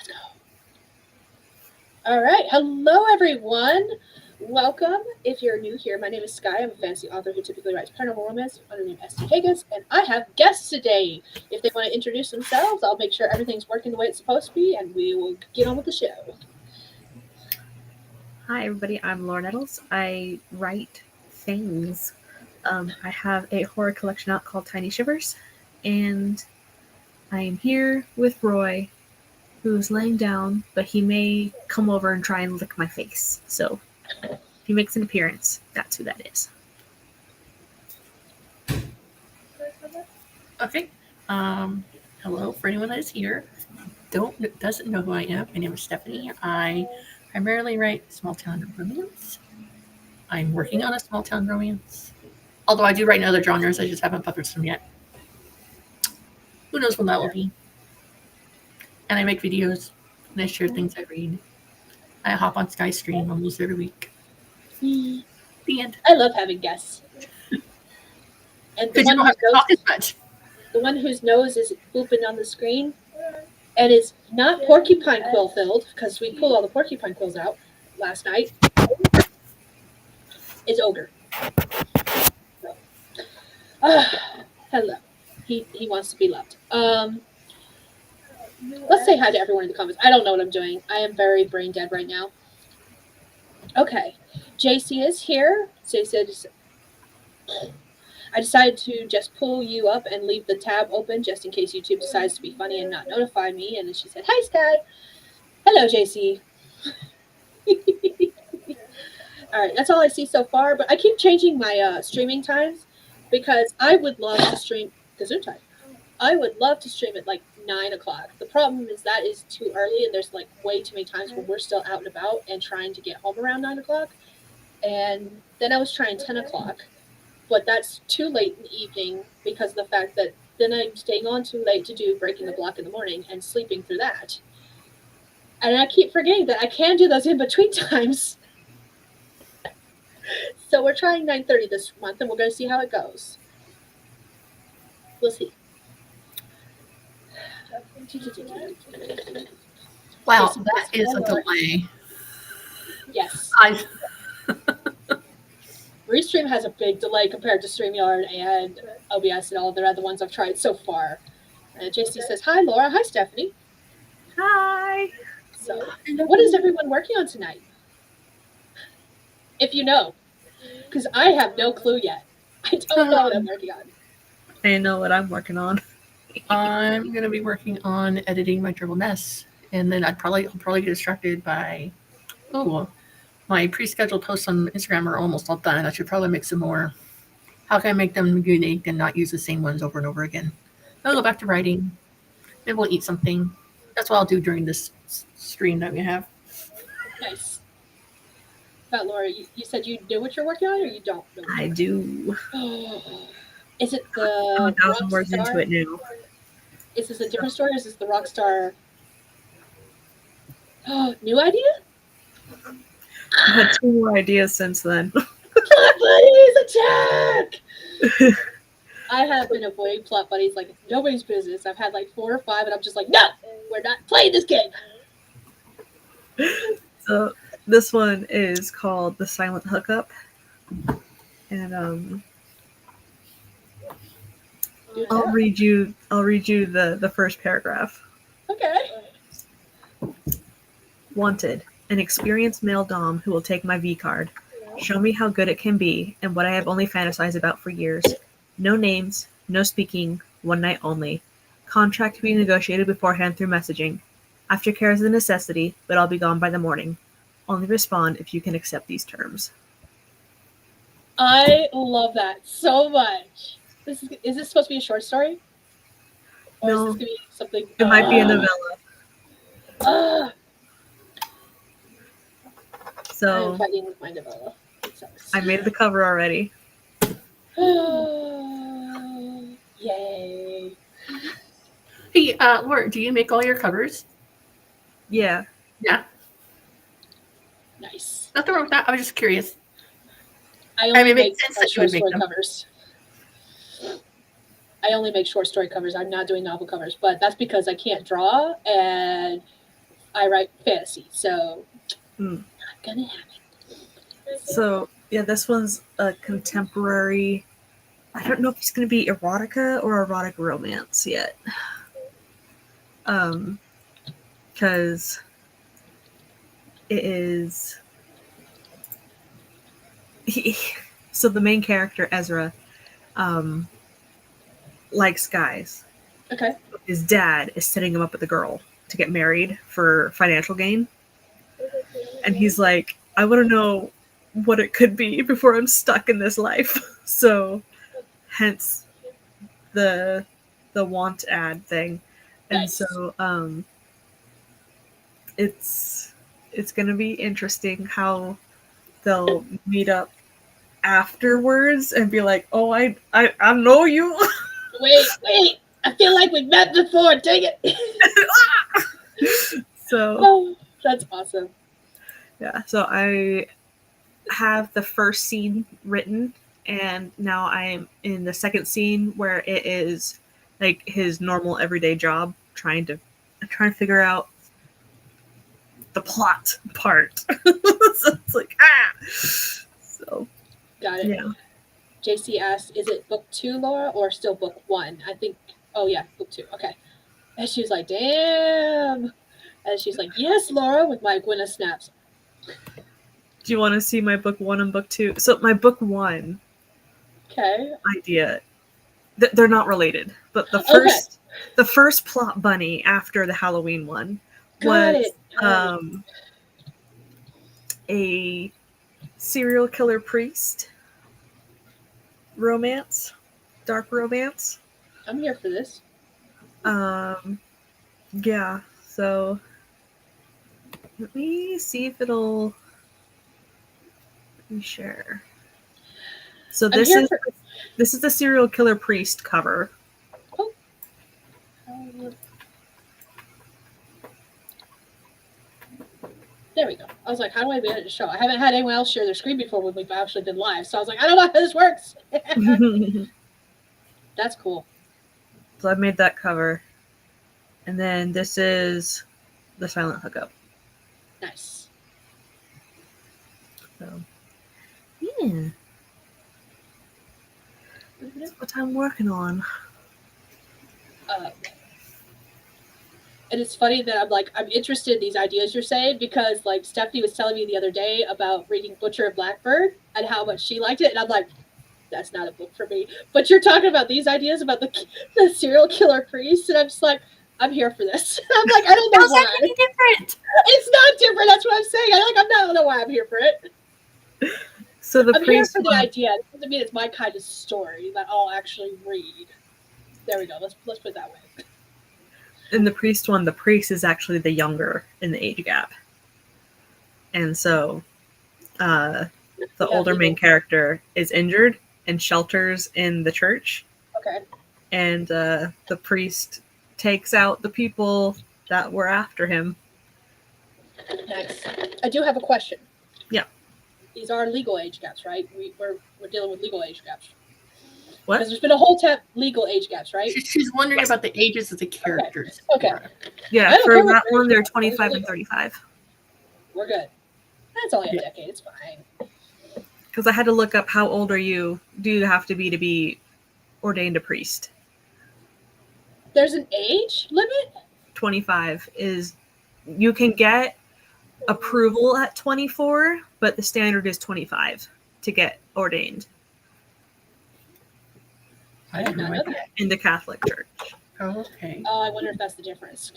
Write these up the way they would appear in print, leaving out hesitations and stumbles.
Let's go. All right. Hello, everyone. Welcome. If you're new here, my name is Skye. I'm a fantasy author who typically writes paranormal romance under the name S.T. Hegyes, and I have guests today. If they want to introduce themselves, I'll make sure everything's working the way it's supposed to be, and we will get on with the show. Hi, everybody. I'm Lauren Nettles. I write things. I have a horror collection out called Tiny Shivers, and I am here with Roy, who's laying down, but he may come over and try and lick my face. So if he makes an appearance, that's who that is. Okay. Hello for anyone that is here. Doesn't know who I am. My name is Stephanie. I primarily write small town romance. I'm working on a small town romance. Although I do write in other genres, I just haven't published them yet. Who knows when that will be? And I make videos and I share things I read. I hop on Skye stream almost every week. The end. I love having guests. And Because you don't have to talk as much. The one whose nose is booping on the screen and is not porcupine quill filled, because we pulled all the porcupine quills out last night, is Ogre. So, hello. He wants to be loved. Let's say hi to everyone in the comments. I don't know what I'm doing. I am very brain dead right now. Okay. JC is here. JC, I decided to just pull you up and leave the tab open just in case YouTube decides to be funny and not notify me. And then she said, "Hi, Skye." Hello, JC. All right, that's all I see so far. But I keep changing my streaming times because I would love to stream Gesundheit. I would love to stream at like 9 o'clock. The problem is that is too early, and there's like way too many times when we're still out and about and trying to get home around 9 o'clock. And then I was trying 10 o'clock. But that's too late in the evening because of the fact that then I'm staying on too late to do Breaking the Block in the morning and sleeping through that. And I keep forgetting that I can do those in between times. So we're trying 9:30 this month, and we're going to see how it goes. We'll see. Wow, that is a delay. Yes. Restream has a big delay compared to StreamYard and OBS and all the other ones I've tried so far. And JC says, "Hi, Laura. Hi, Stephanie." Hi. So, what is everyone working on tonight? If you know, because I have no clue yet. I don't know what I'm working on. I know what I'm working on. I'm going to be working on editing my Dribble Mess, and then I'll probably get distracted by, my pre-scheduled posts on Instagram are almost all done. I should probably make some more. How can I make them unique and not use the same ones over and over again? I'll go back to writing. Maybe we'll eat something. That's what I'll do during this stream that we have. Nice. But Laura, you said you know what you're working on, or you don't know? I do. Is it the 1,000 words into it now. Is this a different story, or is this the Rockstar? New idea? I've had 2 more ideas since then. Plot buddies attack! I have been avoiding plot buddies like it's nobody's business. I've had like 4 or 5, and I'm just like, no, we're not playing this game. So this one is called The Silent Hookup, and I'll read you the first paragraph. Okay. Wanted, an experienced male dom who will take my V card. Show me how good it can be and what I have only fantasized about for years. No names, no speaking, one night only. Contract to be negotiated beforehand through messaging. Aftercare is a necessity, but I'll be gone by the morning. Only respond if you can accept these terms. I love that so much. Is this supposed to be a short story? Or No. Is this going to be something? It might be a novella. So I'm fighting with my novella. I made the cover already. Yay. Hey, Laura, do you make all your covers? Yeah. Yeah. Nice. Nothing wrong with that. I was just curious. I only it make makes sense that you short would make story them. covers. I only make short story covers. I'm not doing novel covers, but that's because I can't draw, and I write fantasy, so Hmm. not gonna happen. So yeah, this one's a contemporary. I don't know if it's going to be erotica or erotic romance yet. Because it is. So the main character Ezra, um, likes guys. Okay. His dad is setting him up with a girl to get married for financial gain, and he's like, I want to know what it could be before I'm stuck in this life. So, hence the want ad thing, and Nice. so it's gonna be interesting how they'll meet up afterwards and be like, oh, I know you. Wait! I feel like we've met before. Dang it! So Oh, that's awesome. yeah, so I have the first scene written, and now I'm in the second scene where it is like his normal everyday job, trying to figure out the plot part. So it's like so Got it. yeah. JC asked, "Is it book 2, Laura, or still book 1?" I think. Oh yeah, book 2. Okay. And she was like, "Damn." And she's like, "Yes, Laura," with my Gwyneth snaps. Do you want to see my book 1 and book 2? So my book 1 Okay. idea, they're not related, but the first plot bunny after the Halloween one Got was it. a serial killer priest romance, dark romance. I'm here for this. Yeah, so let me see if it'll let me share. So this is the serial killer priest cover. Oh. There we go. I was like, how do I manage to show? I haven't had anyone else share their screen before when we've actually been live. So I was like, I don't know how this works. That's cool. So I've made that cover. And then this is the silent hookup. Nice. So, yeah. That's what I'm working on. And it's funny that I'm interested in these ideas you're saying because like Stephanie was telling me the other day about reading Butcher and Blackbird and how much she liked it, and I'm like, that's not a book for me. But you're talking about these ideas about the serial killer priest, and I'm just like, I'm here for this. I'm like, I don't know why. How's that different? It's not different. That's what I'm saying. I don't know why I'm here for it. So the I'm priest here for the idea. It doesn't mean it's my kind of story that I'll actually read. There we go. Let's put it that way. in the priest one, the priest is actually the younger in the age gap. And so the older main character is injured and shelters in the church. Okay. And the priest takes out the people that were after him. Nice. I do have a question. Yeah. These are legal age gaps, right? We're dealing with legal age gaps. What? Because there's been a whole legal age gaps, right? She's wondering about the ages of the characters. Okay. Yeah, for that one, they're 25 and 35. We're good. That's only a decade. It's fine. Because I had to look up how old do you have to be ordained a priest. There's an age limit? 25 is, you can get approval at 24, but the standard is 25 to get ordained. I didn't know that. In the Catholic Church. Oh, okay. Oh, I wonder if that's the difference.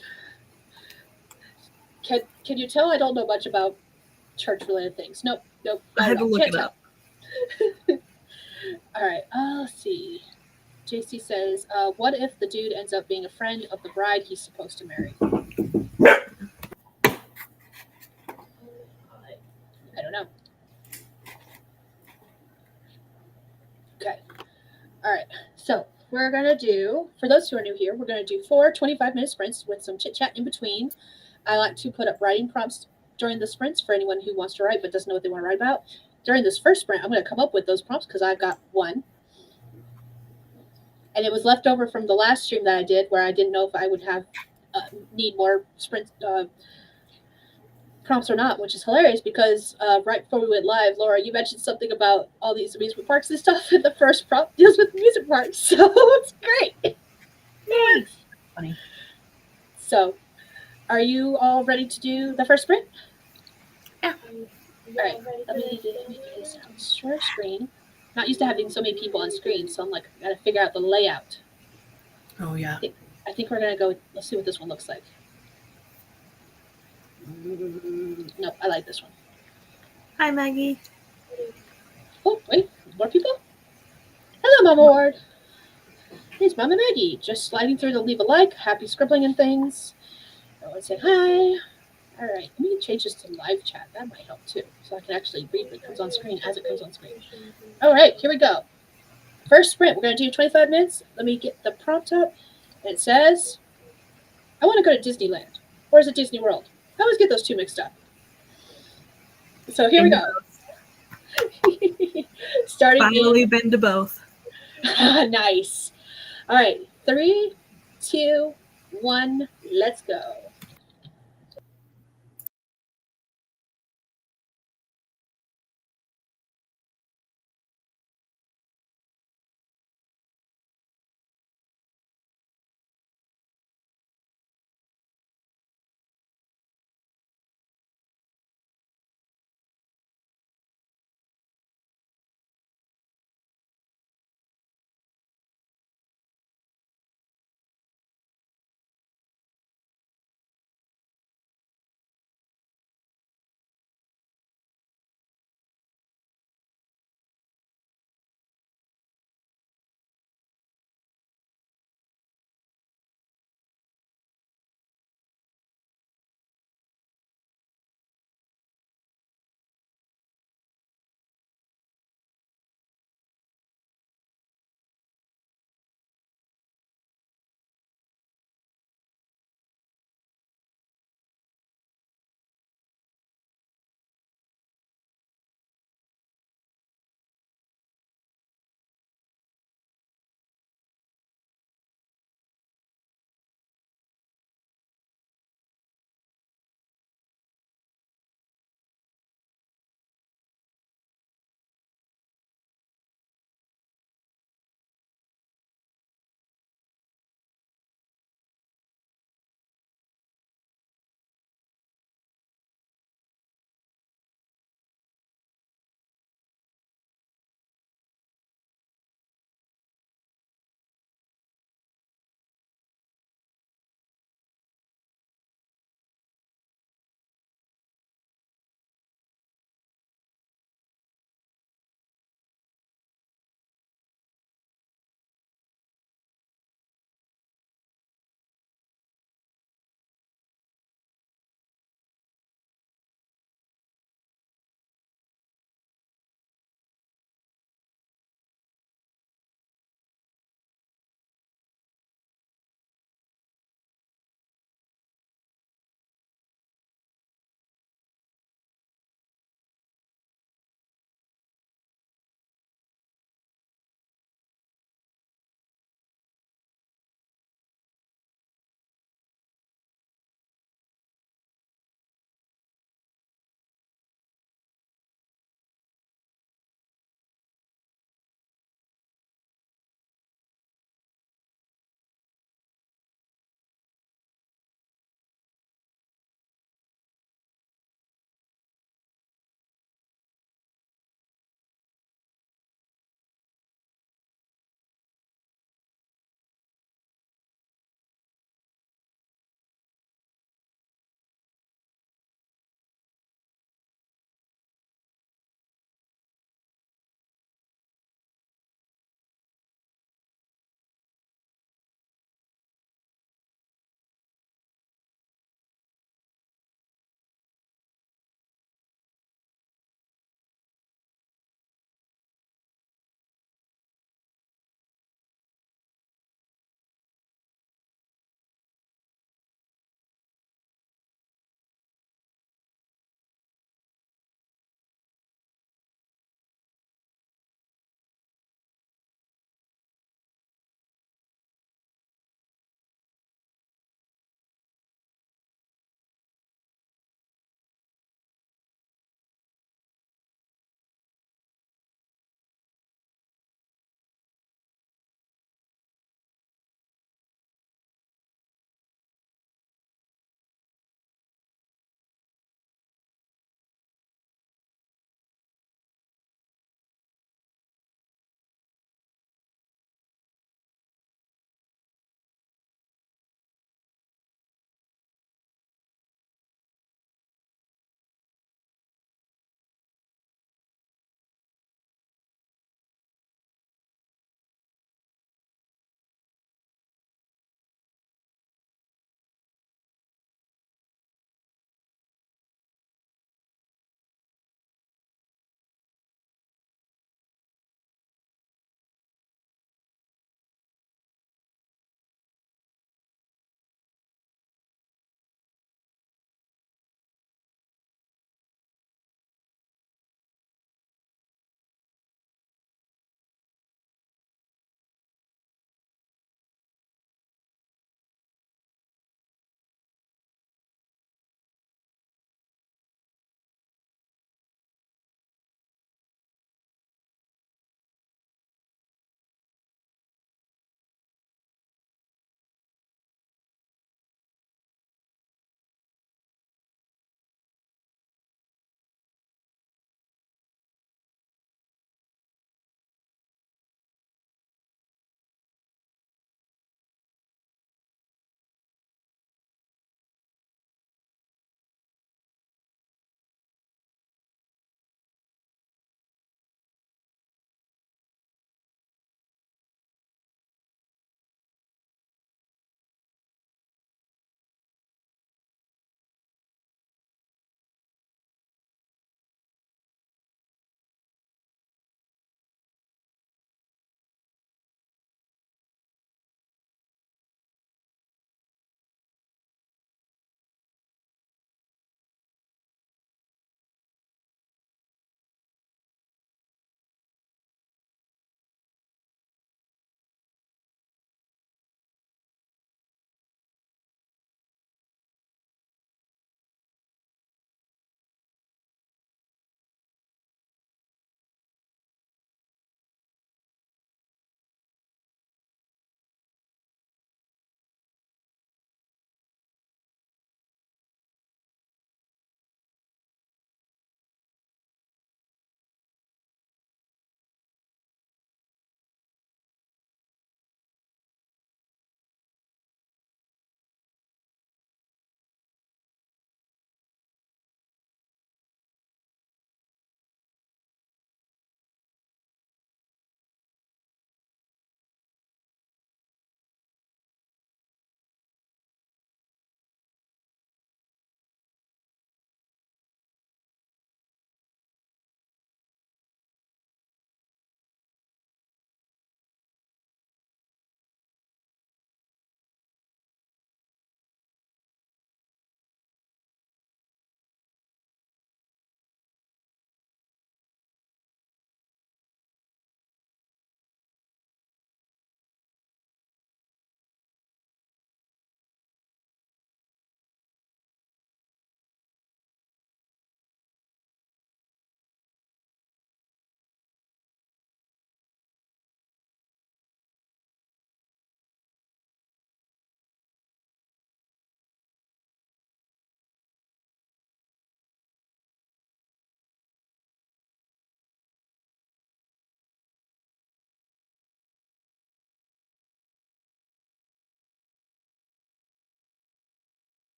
Can you tell I don't know much about church-related things? Nope. I had to look it up. All right. Let's see. JC says, what if the dude ends up being a friend of the bride he's supposed to marry? I don't know. Okay. All right. So we're going to do, for those who are new here, we're going to do 4 25-minute sprints with some chit-chat in between. I like to put up writing prompts during the sprints for anyone who wants to write but doesn't know what they want to write about. During this first sprint, I'm going to come up with those prompts because I've got one. And it was left over from the last stream that I did where I didn't know if I would have need more sprint prompts or not, which is hilarious because right before we went live, Laura, you mentioned something about all these amusement parks and stuff, and the first prompt deals with amusement parks, so it's great. Yay! Funny. So, are you all ready to do the first sprint? Yeah. All right, let me make this share screen. Not used to having so many people on screen, so I'm like, I gotta figure out the layout. Oh yeah. I think we're gonna go. Let's see what this one looks like. Nope, I like this one. Hi, Maggie. Oh, wait, more people? Hello, Mama Ward. It's Mama Maggie, just sliding through to leave a like, happy scribbling and things. Everyone say hi. All right, let me change this to live chat. That might help too, so I can actually read what comes on screen as it comes on screen. All right, here we go. First sprint, we're going to do 25 minutes. Let me get the prompt up. It says, I want to go to Disneyland. Or is it Disney World? I always get those two mixed up. So here we go. Starting Finally been to both. Nice. All right, 3, 2, 1, let's go.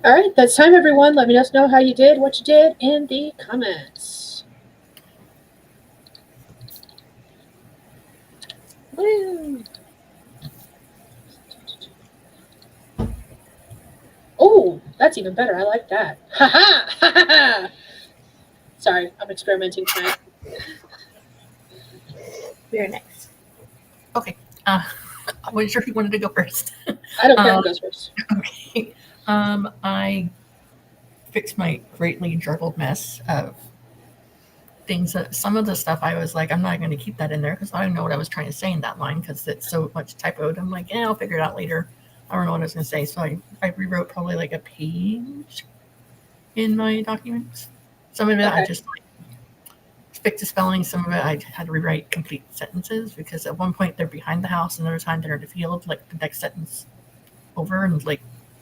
All right, that's time, everyone. Let me just know how you did, what you did in the comments. Woo! Oh, that's even better. I like that. Ha ha! Ha ha ha! Sorry, I'm experimenting tonight. You're next. Okay. I wasn't sure if you wanted to go first. I don't care who goes first. Okay. I fixed my greatly juggled mess of things that some of the stuff I was like, I'm not going to keep that in there because I don't know what I was trying to say in that line because it's so much typoed. I'm like, yeah, I'll figure it out later. I don't know what I was going to say. So I rewrote probably like a page in my documents. Some of it I Okay. just like fixed the spelling. Some of it I had to rewrite complete sentences because at one point they're behind the house and another time they're in the field, like the next sentence over, and like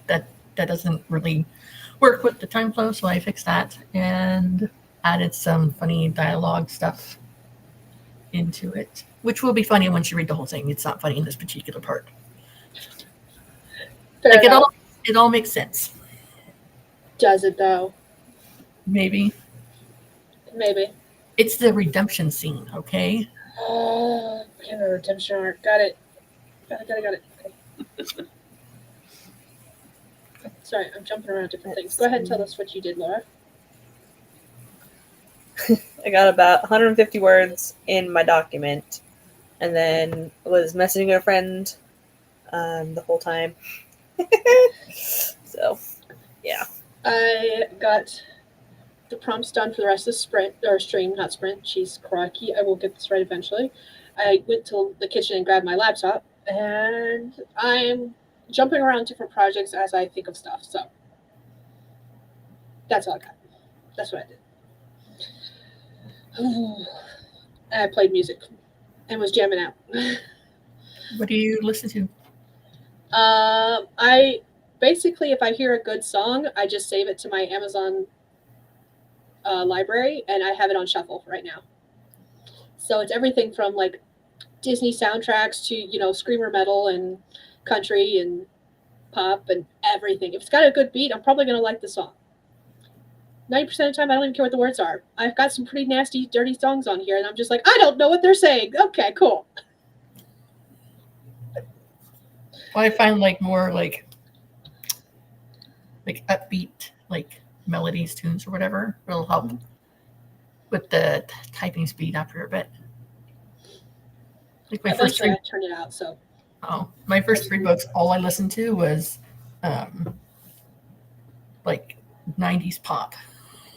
that doesn't really work with the time flow. So I fixed that and added some funny dialogue stuff into it, which will be funny once you read the whole thing. It's not funny in this particular part. Fair Like enough. it all makes sense. Does it though? Maybe Maybe. it's the redemption scene. Okay. Oh, the redemption arc. Got it. Got it. Okay. Sorry, I'm jumping around different things. Go ahead and tell us what you did, Laura. I got about 150 words in my document, and then was messaging a friend the whole time. So, yeah. I got the prompts done for the rest of the sprint, or stream, not sprint. She's crocky. I will get this right eventually. I went to the kitchen and grabbed my laptop, and I'm jumping around different projects as I think of stuff. So that's all I got. That's what I did. And I played music and was jamming out. What do you listen to? I basically, if I hear a good song, I just save it to my Amazon library, and I have it on shuffle right now. So it's everything from like Disney soundtracks to screamer metal and country and pop and everything. If it's got a good beat, I'm probably gonna like the song. 90% of the time, I don't even care what the words are. I've got some pretty nasty, dirty songs on here, and I'm just like, I don't know what they're saying. Okay, cool. Well, I find like more like upbeat like melodies, tunes, or whatever will help with the typing speed after a bit. Like my first Eventually, three I turned it out. So my first 3 books, all I listened to was like 90s pop,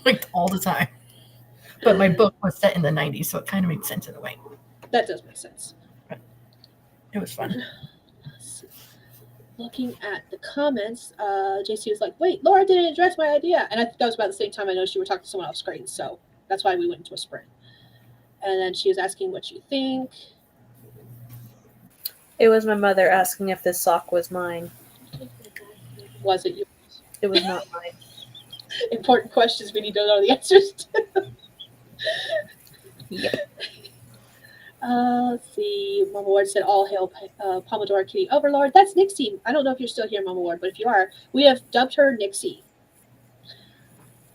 like all the time. But my book was set in the 90s, so it kind of made sense in a way. that does make sense. It was fun. Looking at the comments, JC was like, wait, Laura didn't address my idea. And I think that was about the same time I noticed you were talking to someone off screen. So that's why we went into a sprint. And then she was asking what you think. It was my mother asking if this sock was mine. Was it yours? It was not mine. Important questions we need to know the answers to. Yep. Let's see. Mama Ward said, all hail Pomodoro Kitty Overlord. That's Nixie. I don't know if you're still here, Mama Ward, but if you are, we have dubbed her Nixie.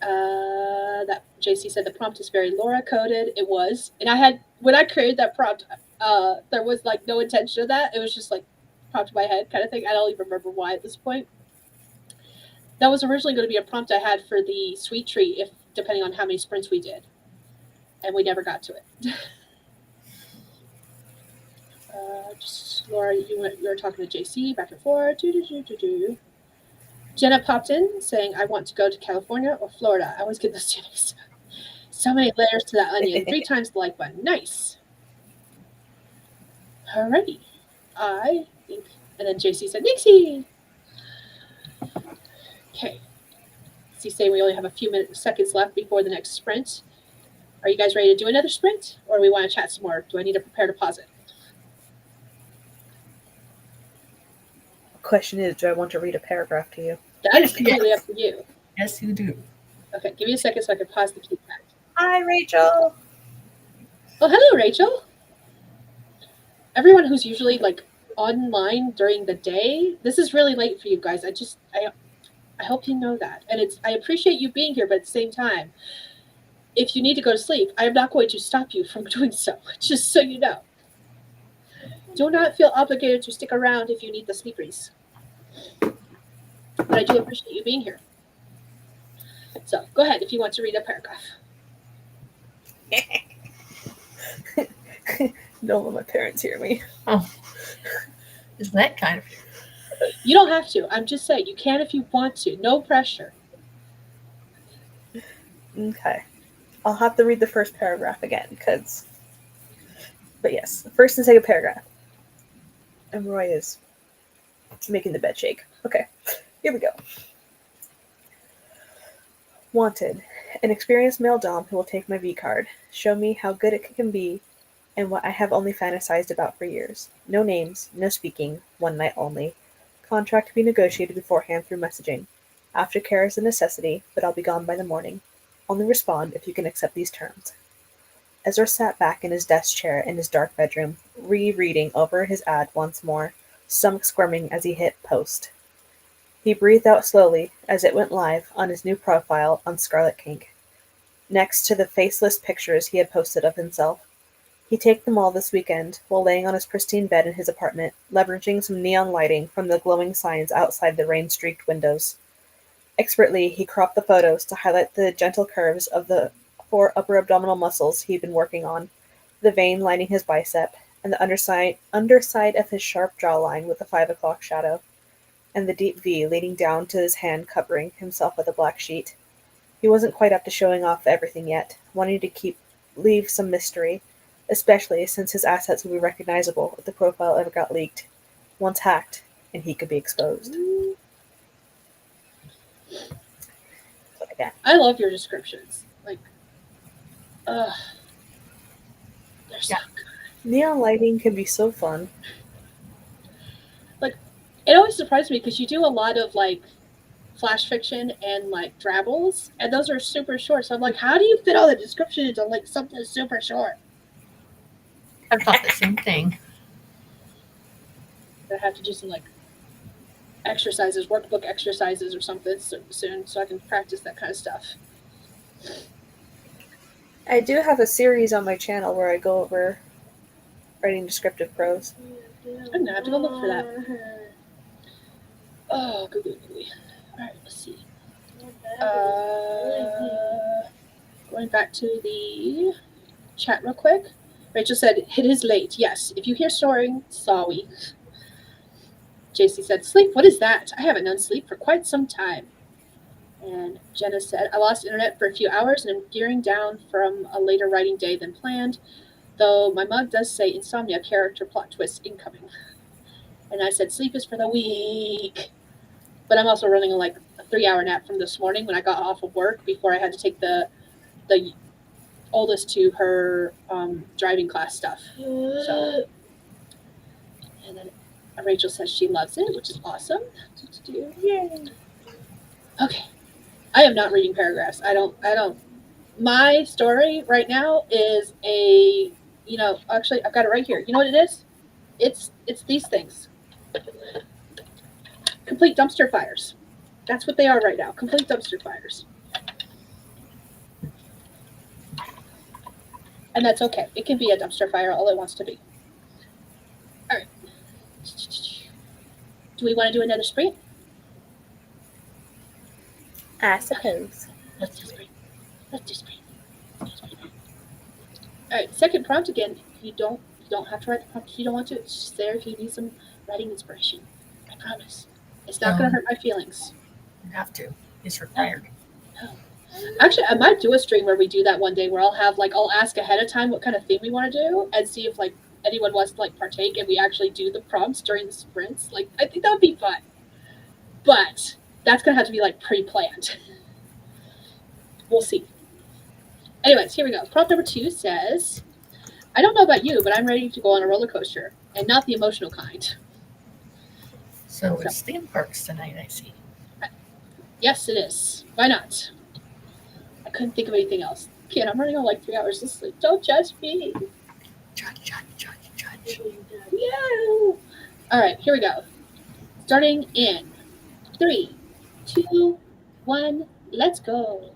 That JC said the prompt is very Laura coded. It was. And I had, when I created that prompt, there was like no intention of that. It was just like prompt in my head kind of thing. I don't even remember why at this point. That was originally going to be a prompt I had for the sweet tree, if depending on how many sprints we did. And we never got to it. Just Laura, you were talking to JC back and forth. Jenna popped in saying, I want to go to California or Florida. I always get those two names. So many layers to that onion. 3 times the like button. Nice. Alrighty. I think. And then JC said, Nixie. Okay. Is he saying we only have a few seconds left before the next sprint? Are you guys ready to do another sprint? Or do we want to chat some more? Do I need to prepare to pause it? Question is, do I want to read a paragraph to you? That is completely up to you. Yes, you do. Okay, give me a second so I can pause the feedback. Hi, Rachel. Oh, hello, Rachel. Everyone who's usually like online during the day, this is really late for you guys. I hope you know that. And I appreciate you being here, but at the same time, if you need to go to sleep, I am not going to stop you from doing so, just so you know. Do not feel obligated to stick around if you need the sleepies. But I do appreciate you being here. So go ahead if you want to read a paragraph. Don't let my parents hear me. Oh, is that kind of. You don't have to. I'm just saying, you can if you want to. No pressure. Okay. I'll have to read the first paragraph again, because... But yes, the first and second paragraph. And Roy is making the bed shake. Okay, here we go. Wanted. An experienced male dom who will take my V-card, show me how good it can be, and what I have only fantasized about for years. No names, no speaking, one night only. Contract to be negotiated beforehand through messaging. Aftercare is a necessity, but I'll be gone by the morning. Only respond if you can accept these terms. Ezra sat back in his desk chair in his dark bedroom, rereading over his ad once more, stomach squirming as he hit post. He breathed out slowly as it went live on his new profile on Scarlet Kink, next to the faceless pictures he had posted of himself. He'd take them all this weekend, while laying on his pristine bed in his apartment, leveraging some neon lighting from the glowing signs outside the rain-streaked windows. Expertly, he cropped the photos to highlight the gentle curves of the 4 upper abdominal muscles he'd been working on, the vein lining his bicep, and the underside of his sharp jawline with the 5 o'clock shadow, and the deep V leading down to his hand covering himself with a black sheet. He wasn't quite up to showing off everything yet, wanting to leave some mystery, especially since his assets would be recognizable if the profile ever got leaked. Once hacked, and he could be exposed. So, yeah. I love your descriptions. Like, they're so good. Neon lighting can be so fun. Like, it always surprises me because you do a lot of like flash fiction and like drabbles, and those are super short. So I'm like, how do you fit all the description into like something super short? I've thought the same thing. I have to do some like exercises, workbook exercises or something soon, so I can practice that kind of stuff. I do have a series on my channel where I go over writing descriptive prose. I'm gonna have to go look for that. Oh, googly. Alright, let's see. Going back to the chat real quick. Rachel said, it is late. Yes, if you hear snoring, sorry. JC said, sleep, what is that? I haven't known sleep for quite some time. And Jenna said, I lost internet for a few hours and am gearing down from a later writing day than planned, though my mug does say insomnia character plot twist incoming. And I said, sleep is for the weak. But I'm also running like a 3-hour nap from this morning when I got off of work before I had to take the oldest to her driving class stuff. So, and then Rachel says she loves it, which is awesome. Yay. Okay. I am not reading paragraphs. I don't. My story right now is actually I've got it right here. You know what it is? It's these things. Complete dumpster fires. That's what they are right now. Complete dumpster fires. And that's okay. It can be a dumpster fire all it wants to be. All right. Do we want to do another sprint? I suppose. Let's do sprint. All right. Second prompt again. You don't have to write the prompt if you don't want to. It's just there if you need some writing inspiration. I promise. It's not going to hurt my feelings. You have to. It's required. No. Actually, I might do a stream where we do that one day where I'll ask ahead of time what kind of theme we want to do and see if like anyone wants to like partake and we actually do the prompts during the sprints. Like, I think that would be fun. But that's going to have to be like pre-planned. We'll see. Anyways, here we go. Prompt number 2 says, I don't know about you, but I'm ready to go on a roller coaster and not the emotional kind. So it's theme parks tonight, I see. Yes, it is. Why not? I couldn't think of anything else. Kid, I'm running on like 3 hours of sleep. Don't judge me. Judge. Yeah. All right, here we go. Starting in 3, 2, 1, let's go.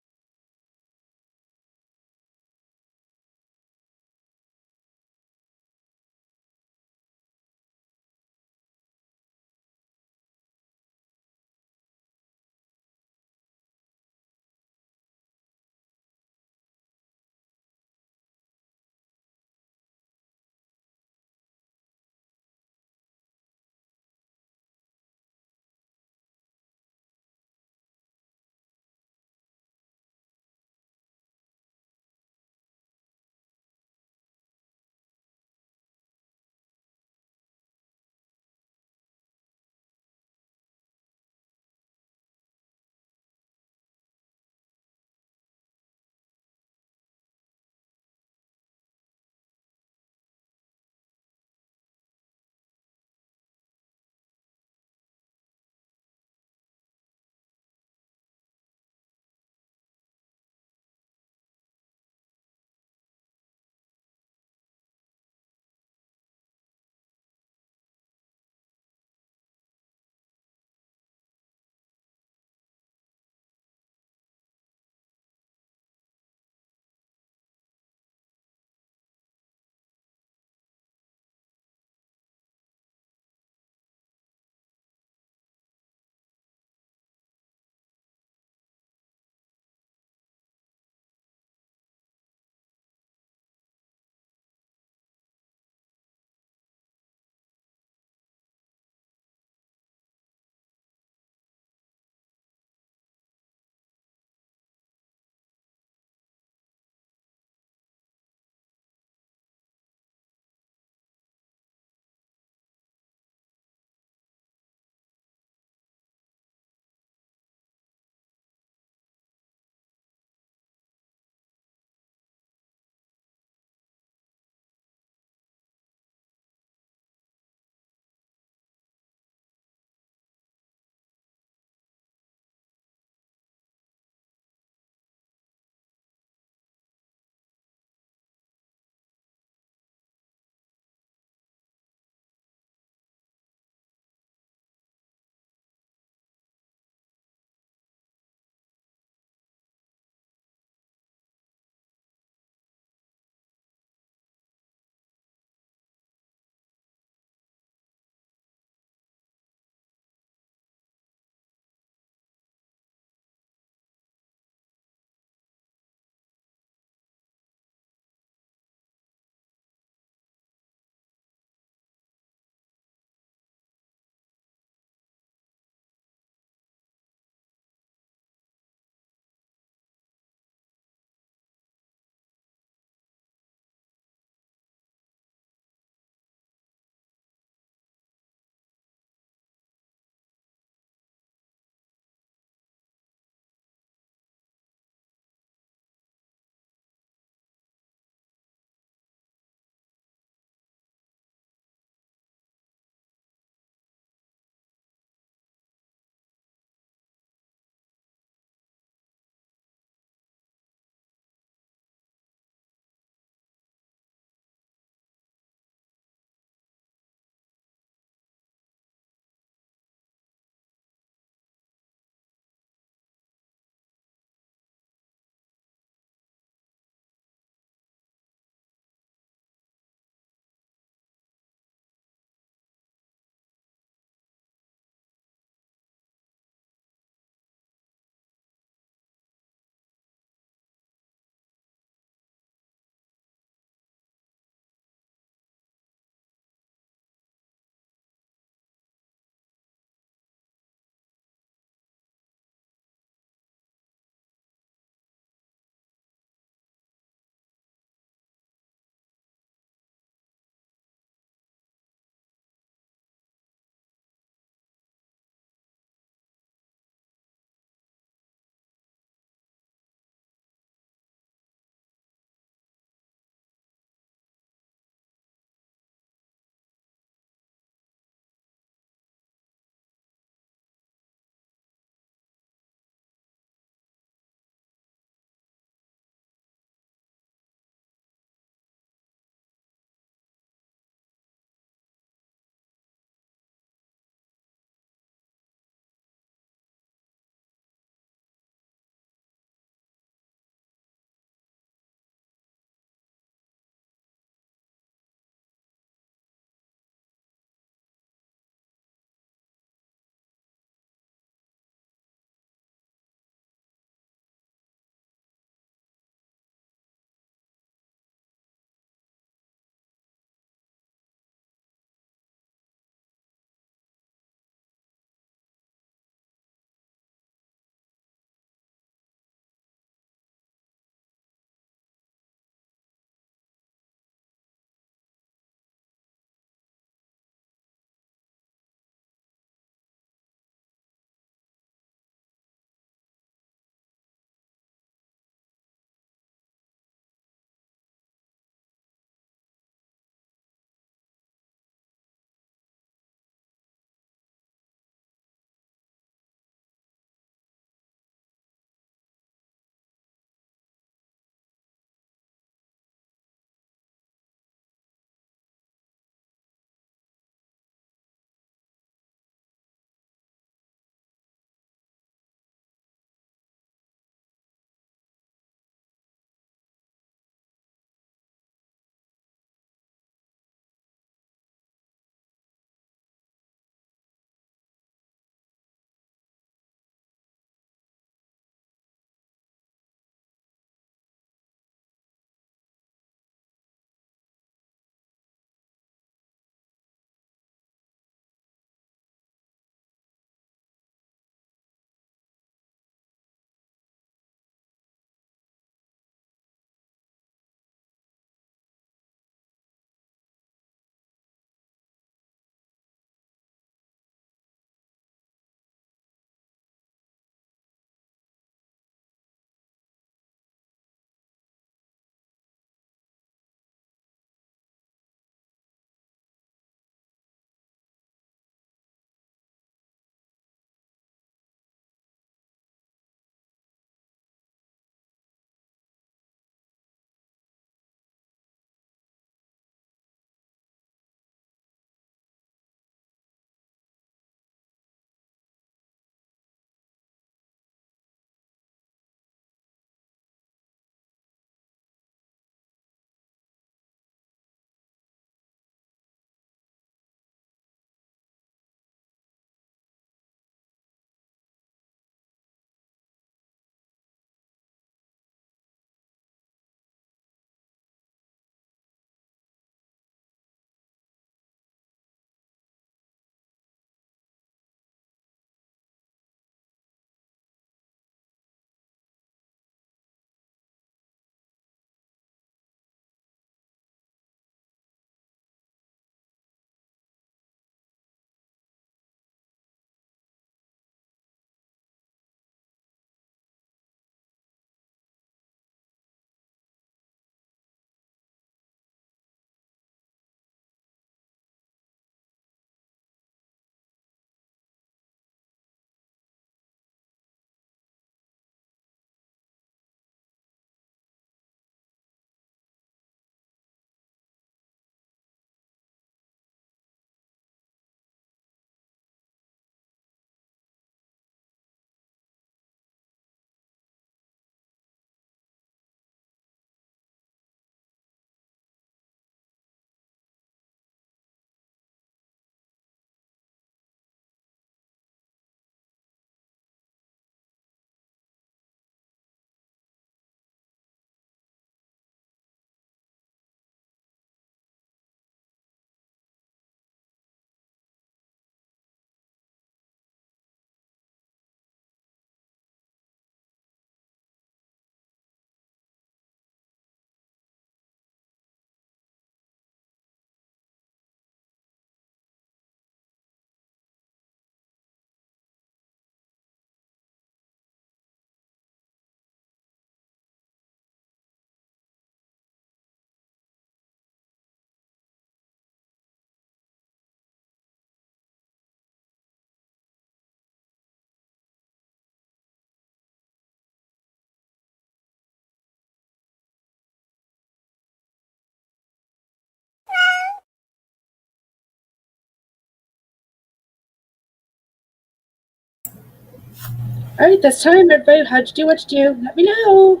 All right, that's time, everybody. How'd you do? What you do? Let me know.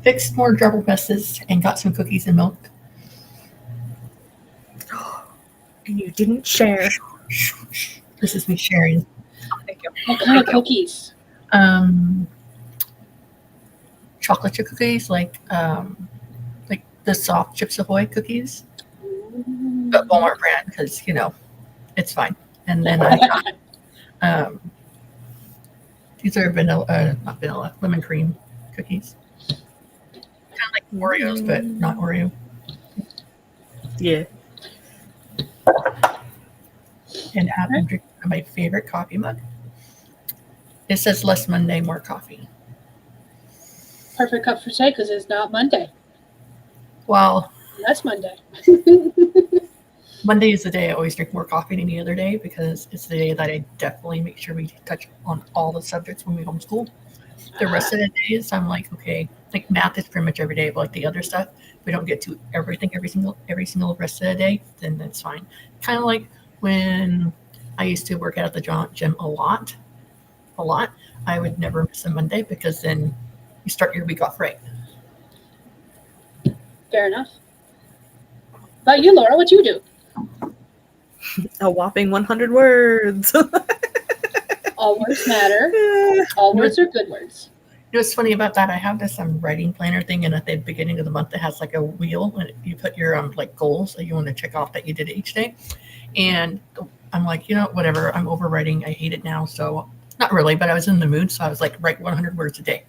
Fixed more double messes and got some cookies and milk. And you didn't share. This is me sharing. Thank you. What kind of Thank you. cookies? Chocolate chip cookies, like the soft Chips Ahoy cookies, but Walmart brand because it's fine. And then I got these are vanilla, not vanilla, lemon cream cookies, kind of like Oreos, but not Oreo. Yeah. And I'm drinking my favorite coffee mug. It says less Monday, more coffee. Perfect cup for today because it's not Monday. Well, That's Monday. Monday is the day I always drink more coffee than any other day because it's the day that I definitely make sure we touch on all the subjects when we homeschool. The rest of the days, I'm like, okay, like math is pretty much every day, but like the other stuff, we don't get to everything every single rest of the day, then that's fine. Kind of like when I used to work out at the gym a lot, I would never miss a Monday because then you start your week off right. Fair enough. About you, Laura, what you do? A whopping 100 words. All words matter. All words are good words. You know what's funny about that? I have this writing planner thing, and at the beginning of the month, it has like a wheel, and you put your like goals that you want to check off that you did it each day. And I'm like, whatever. I'm overwriting. I hate it now. So not really, but I was in the mood, so I was like, write 100 words a day.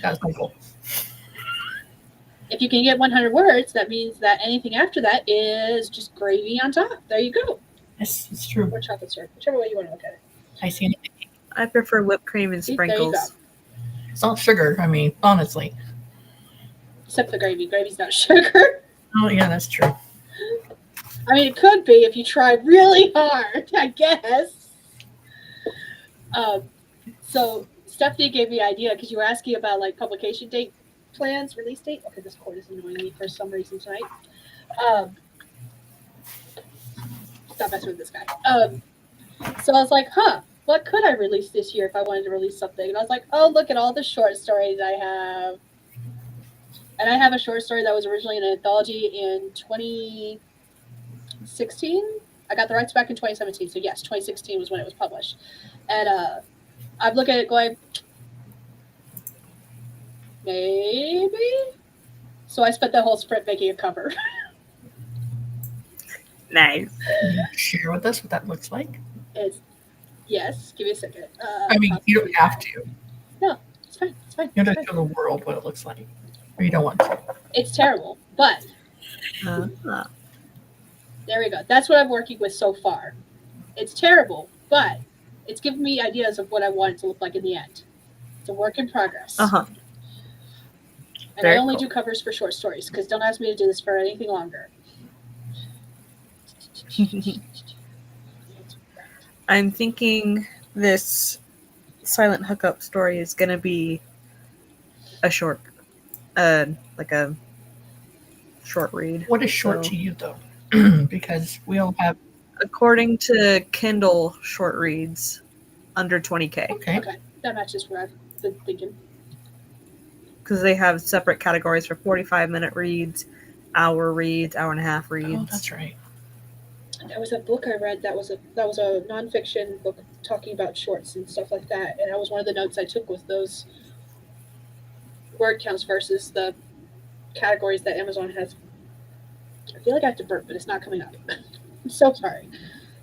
That was my goal. If you can get 100 words, that means that anything after that is just gravy on top. There you go. Yes, it's true. Or chocolate syrup, whichever way you want to look at it. I see anything. I prefer whipped cream and See, there you sprinkles. go. It's all sugar. I mean, honestly. Except the gravy. Gravy's not sugar. Oh, yeah, that's true. I mean, it could be if you try really hard, I guess. So Stephanie gave me an idea because you were asking about like publication date plans, release date. Okay, this cord is annoying me for some reason tonight. Stop messing with this guy. So I was like, what could I release this year if I wanted to release something? And I was like, oh, look at all the short stories I have. And I have a short story that was originally an anthology in 2016. I got the rights back in 2017. So yes, 2016 was when it was published. And I'm looking at it going, maybe? So I spent the whole sprint making a cover. Nice. Share with us what that looks like. Yes, give me a second. I mean, you don't have to. No, it's fine. It's fine. You have to show the world what it looks like. Or you don't want to. It's terrible, but there we go. That's what I'm working with so far. It's terrible, but it's given me ideas of what I want it to look like in the end. It's a work in progress. Uh-huh. And Very I only cool. do covers for short stories because don't ask me to do this for anything longer. I'm thinking this silent hookup story is going to be a short, like a short read. What is short So- to you, though? Because we all have. According to Kindle short reads, under 20K. Okay. Okay, that matches what I've been thinking. Because they have separate categories for 45-minute reads, hour and a half reads. Oh, that's right. There was a book I read that was a nonfiction book talking about shorts and stuff like that, and that was one of the notes I took was those word counts versus the categories that Amazon has. I feel like I have to burp, but it's not coming up. I'm so sorry.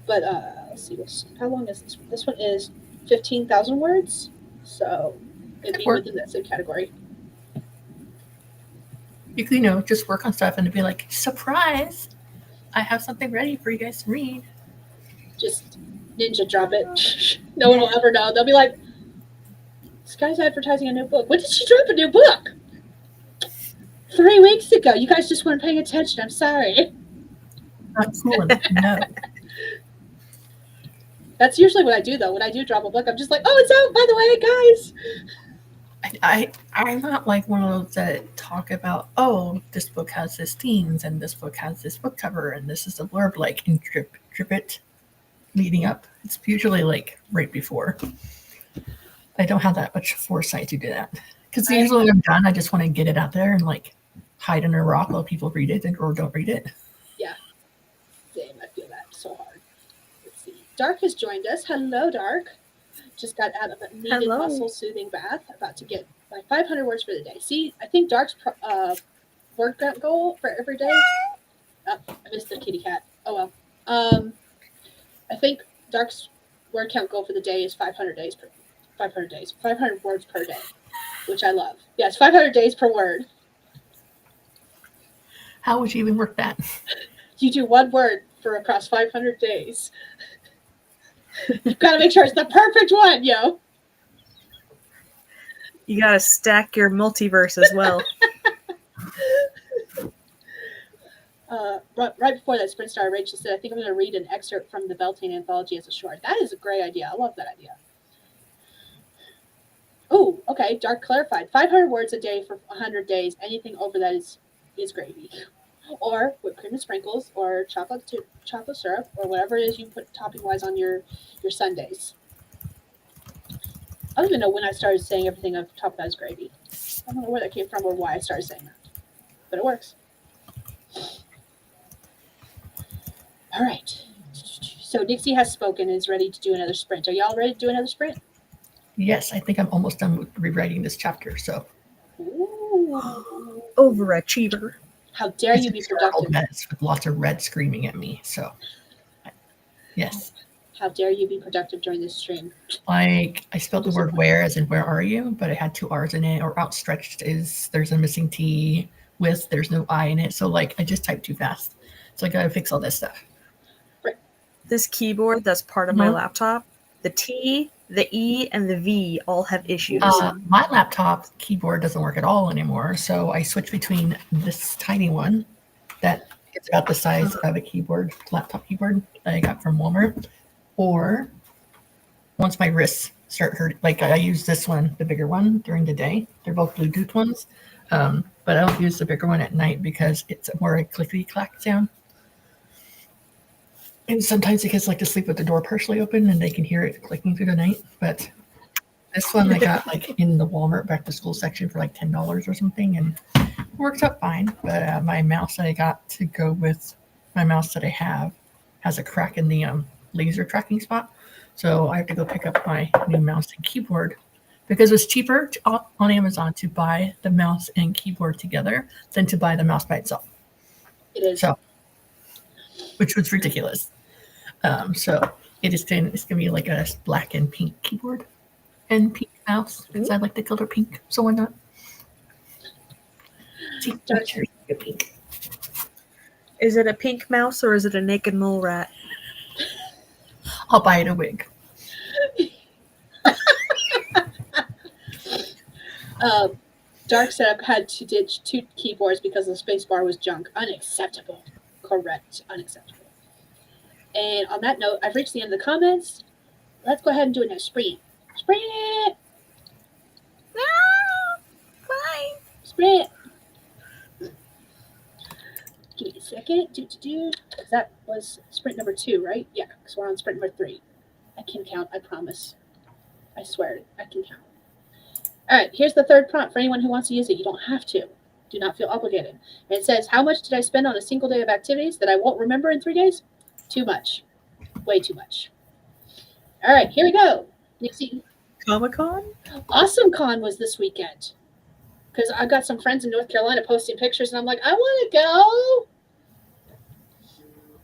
But let's see, how long is this one? This one is 15,000 words, so it'd be within that same category. You could, just work on stuff and be like, surprise! I have something ready for you guys to read. Just ninja drop it. No one will ever know. They'll be like, Skye's advertising a new book. When did she drop a new book? 3 weeks ago. You guys just weren't paying attention. I'm sorry. Not cool enough. No. That's usually what I do, though. When I do drop a book, I'm just like, oh, it's out, by the way, guys. I'm not like one of those that talk about, oh, this book has this themes and this book has this book cover and this is the blurb, like, and drip it. leading up. It's usually like right before. I don't have that much foresight to do that because usually when I'm done, I just want to get it out there and like hide under a rock while people read it or don't read it. Yeah, same. I feel that so hard. Let's see. Dark has joined us. Hello, Dark. Just got out of a needed Hello. muscle soothing bath. About to get my 500 words for the day. See, I think Dark's workout goal for every day. Oh, I missed the kitty cat. Oh well. I think Dark's word count goal for the day is 500 words per day, which I love. Yes, 500 days per word. How would you even work that? You do one word for across 500 days. You've got to make sure it's the perfect one, yo. You gotta stack your multiverse as well. Right before that sprint started, Rachel said, I think I'm going to read an excerpt from the Beltane anthology as a short. That is a great idea. I love that idea. Oh, okay. Dark clarified. 500 words a day for 100 days. Anything over that is gravy. Or whipped cream and sprinkles, or chocolate syrup, or whatever it is you put topping-wise on your Sundays. I don't even know when I started saying everything on top of that is gravy. I don't know where that came from or why I started saying that. But it works. All right. So Dixie has spoken and is ready to do another sprint. Are y'all ready to do another sprint? Yes, I think I'm almost done with rewriting this chapter. So, Ooh. Overachiever. How dare you be productive? Mess with lots of red screaming at me. So, yes. How dare you be productive during this stream? Like I spelled the word "where" as in "where are you," but it had two R's in it. Or outstretched is there's a missing T. With there's no I in it. So like I just typed too fast. So I gotta fix all this stuff. This keyboard that's part of my laptop, the T, the E, and the V all have issues. My laptop keyboard doesn't work at all anymore. So I switched between this tiny one that is about the size of a keyboard, laptop keyboard that I got from Walmart, or once my wrists start hurting, like I use this one, the bigger one, during the day. They're both Bluetooth ones, but I don't use the bigger one at night because it's more a clickety clack sound. And sometimes the kids like to sleep with the door partially open and they can hear it clicking through the night. But this one I got like in the Walmart back to school section for like $10 or something, and it works out fine. But my mouse that I got to go with my mouse that I have has a crack in the laser tracking spot. So I have to go pick up my new mouse and keyboard because it's cheaper on Amazon to buy the mouse and keyboard together than to buy the mouse by itself. It is. So, which was ridiculous. So it's gonna be like a black and pink keyboard and pink mouse because I like the color pink. So why not? See, pink. Is it a pink mouse or is it a naked mole rat? I'll buy it a wig. Dark Setup had to ditch 2 keyboards because the spacebar was junk. Unacceptable. Correct. Unacceptable. And on that note, I've reached the end of the comments. Let's go ahead and do a sprint. Sprint! Bye. Sprint! Give me a second. That was sprint number 2, right? Yeah, because we're on sprint number 3. I can count, I promise. I swear, I can count. All right, here's the third prompt for anyone who wants to use it. You don't have to. Do not feel obligated. And it says, how much did I spend on a single day of activities that I won't remember in 3 days? Too much. Way too much. All right, here we go. Nixie. Comic-Con? Awesome Con was this weekend. Because I got some friends in North Carolina posting pictures, and I'm like, I want to go.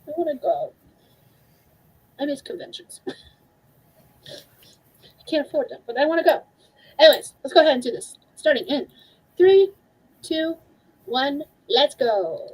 I want to go. I miss conventions. I can't afford them, but I want to go. Anyways, let's go ahead and do this. Starting in 3, 2, 1, let's go.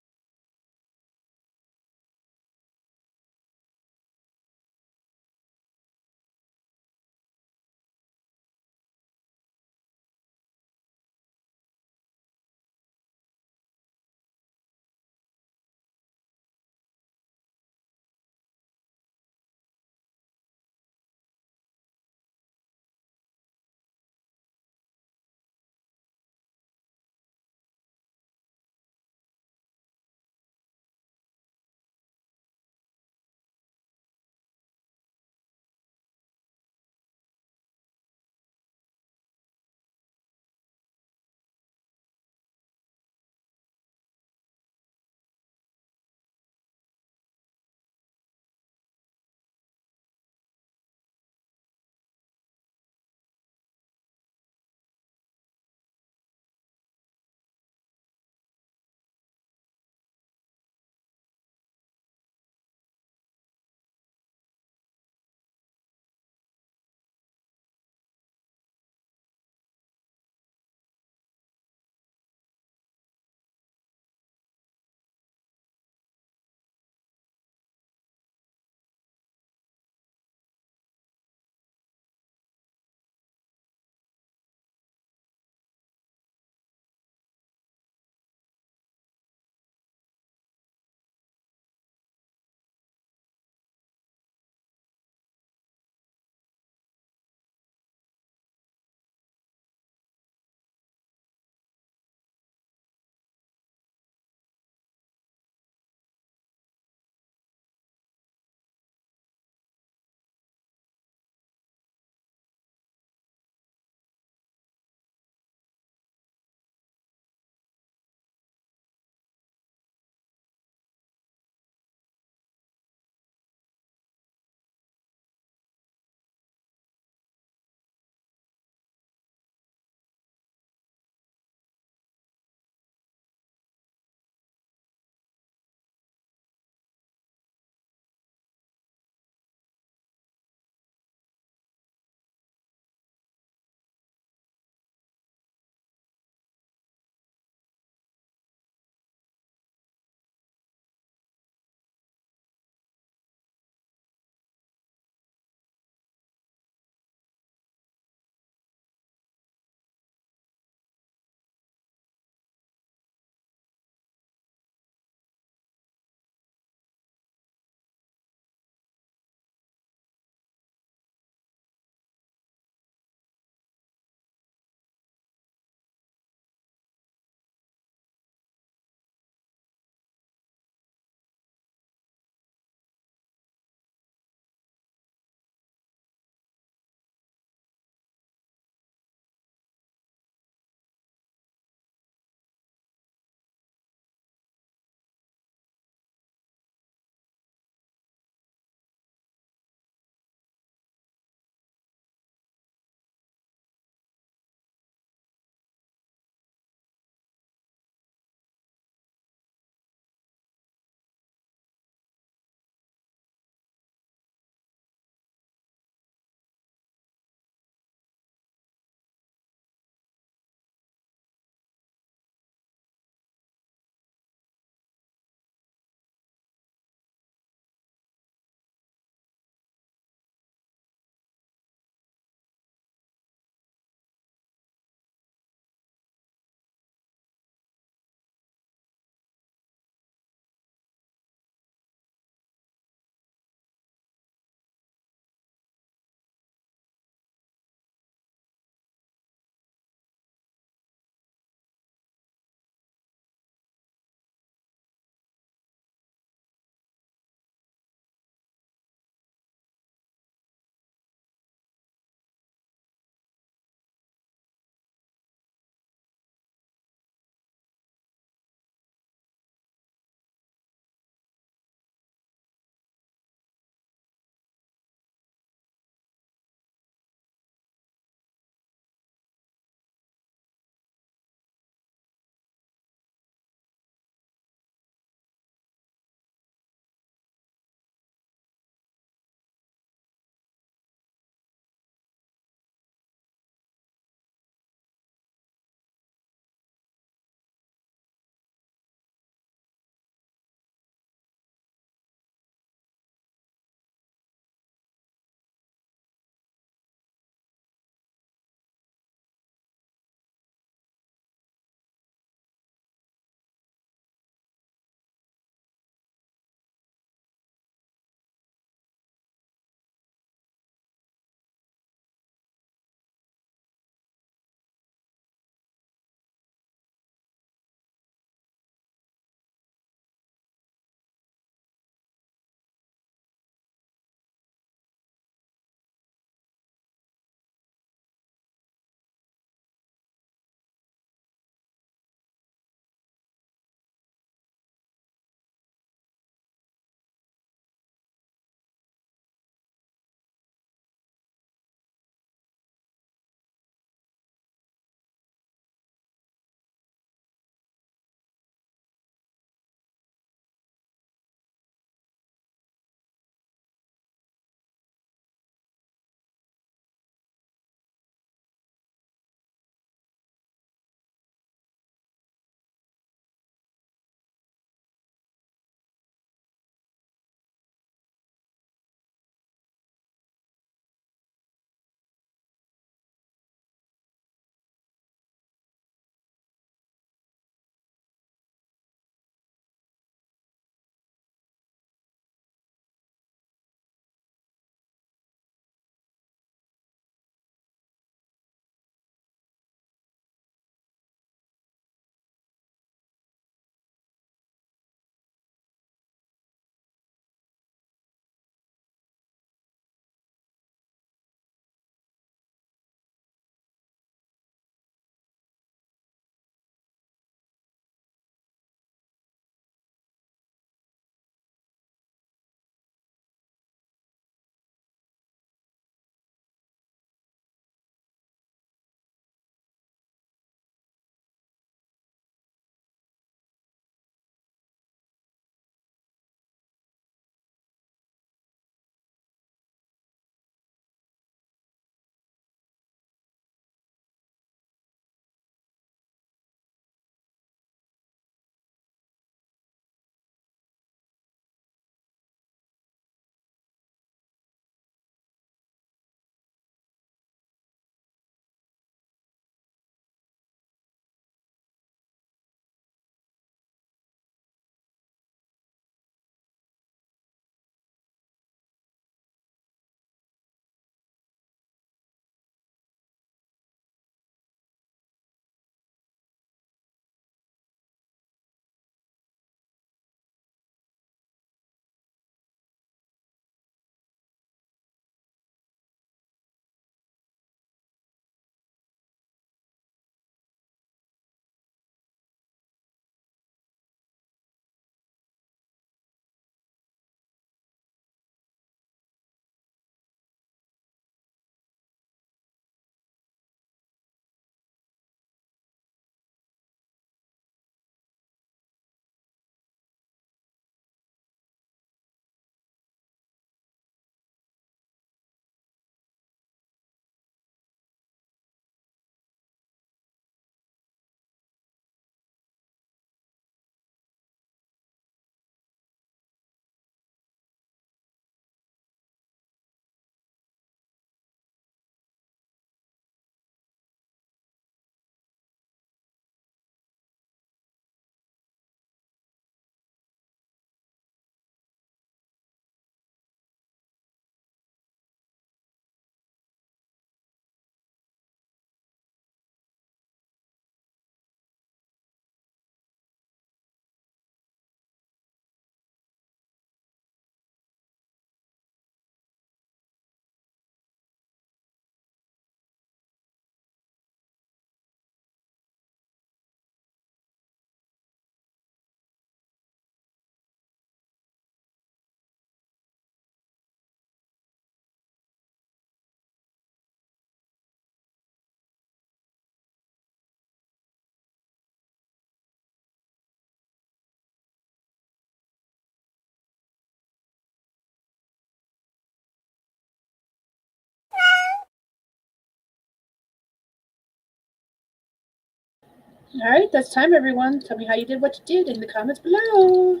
All right, that's time, everyone. Tell me how you did what you did in the comments below.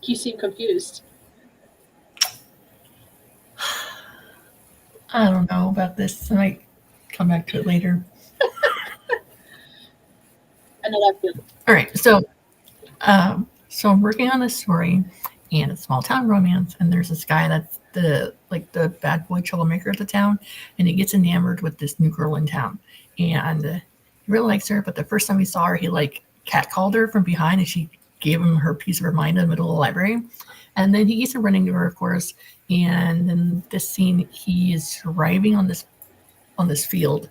You seem confused. I don't know about this. I might come back to it later. I know that feeling. All right, so I'm working on this story, and it's small town romance, and there's this guy that's the bad boy troublemaker of the town, and he gets enamored with this new girl in town, and he really likes her. But the first time he saw her, he like catcalled her from behind, and she gave him her piece of her mind in the middle of the library, and then he gets her running to her, of course, and in this scene, he is driving on this field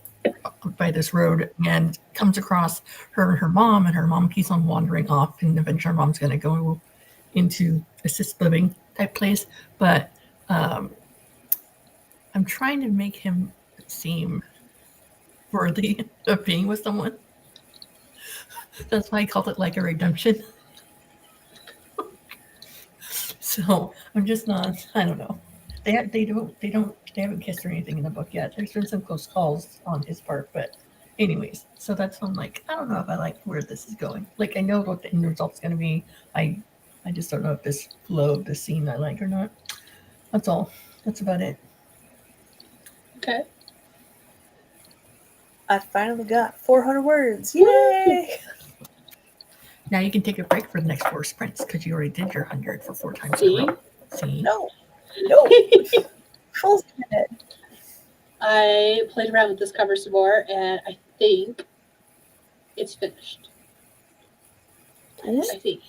by this road and comes across her and her mom keeps on wandering off, and eventually her mom's going to go into assisted living type place. But I'm trying to make him seem worthy of being with someone. That's why I called it like a redemption. So I'm just not. I don't know. They haven't kissed or anything in the book yet. There's been some close calls on his part, but anyways, so that's when I'm like, I don't know if I like where this is going. Like I know what the end result's gonna be. I just don't know if this flow of the scene I like or not. That's all. That's about it. Okay. I finally got 400 words. Yay! Now you can take a break for the next 4 sprints because you already did your 100 for 4 times See? in a row. See? No. Full speed. I played around with this cover some more, and I think it's finished. I think.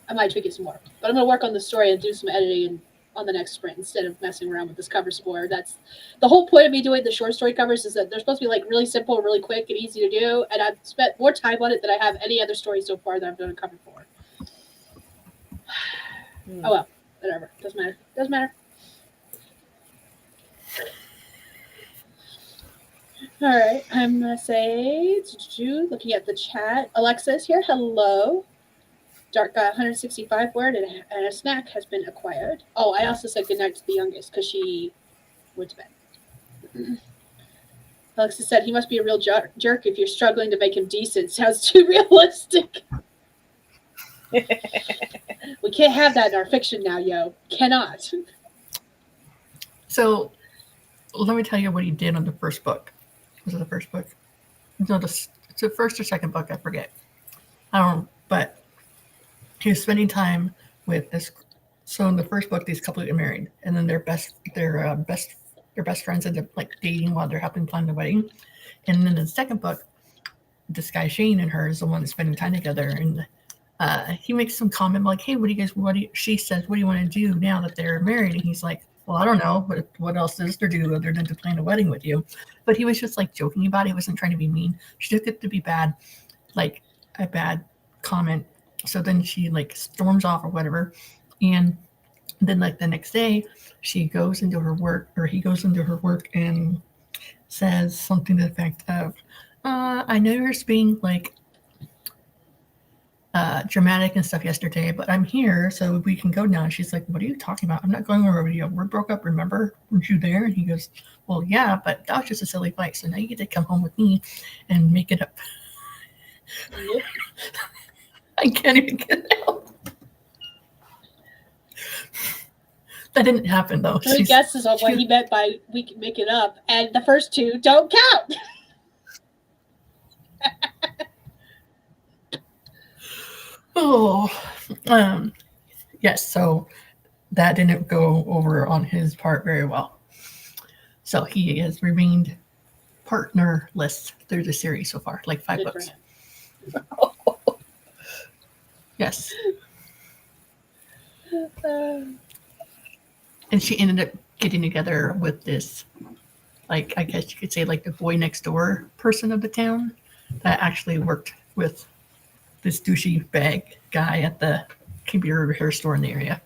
I might tweak it some more, but I'm going to work on the story and do some editing on the next sprint instead of messing around with this cover some more. That's the whole point of me doing the short story covers, is that they're supposed to be like really simple, really quick, and easy to do. And I've spent more time on it than I have any other story so far that I've done a cover for. Oh well, whatever. Doesn't matter. Doesn't matter. All right, I'm gonna say, looking at the chat, Alexa's here. Hello. Dark got 165 word, and a snack has been acquired. Oh, I also said goodnight to the youngest because she went to bed. Alexa said he must be a real jerk if you're struggling to make him decent. Sounds too realistic. We can't have that in our fiction now, yo. Cannot. So let me tell you what he did on the first book. Was it the first book? No, it's the first or second book. I forget. But he was spending time with this. So in the first book, these couple get married, and then their best friends end up like dating while they're helping plan the wedding. And then in the second book, this guy Shane and her is the one that's spending time together, and he makes some comment like, "Hey, she says, what do you want to do now that they're married?" And he's like, "Well, I don't know, but what else is there to do other than to plan a wedding with you?" But he was just like joking about it. He wasn't trying to be mean. She took it to be bad, like a bad comment. So then she like storms off or whatever. And then like the next day, she goes into her work, or he goes into her work and says something to the effect of, I know you're being like dramatic and stuff yesterday, but I'm here, so we can go now. And she's like, what are you talking about? I'm not going over with you. We broke up, remember? Weren't you there? And he goes, well, yeah, but that was just a silly fight. So now you get to come home with me and make it up. Yep. I can't even get it out. That didn't happen, though. My guesses on what he meant by we can make it up, and the first two don't count. Yes, so that didn't go over on his part very well. So he has remained partnerless through the series so far, like 5 books. Yes. And she ended up getting together with this, like, I guess you could say, like the boy next door person of the town that actually worked with this douchey bag guy at the computer repair store in the area.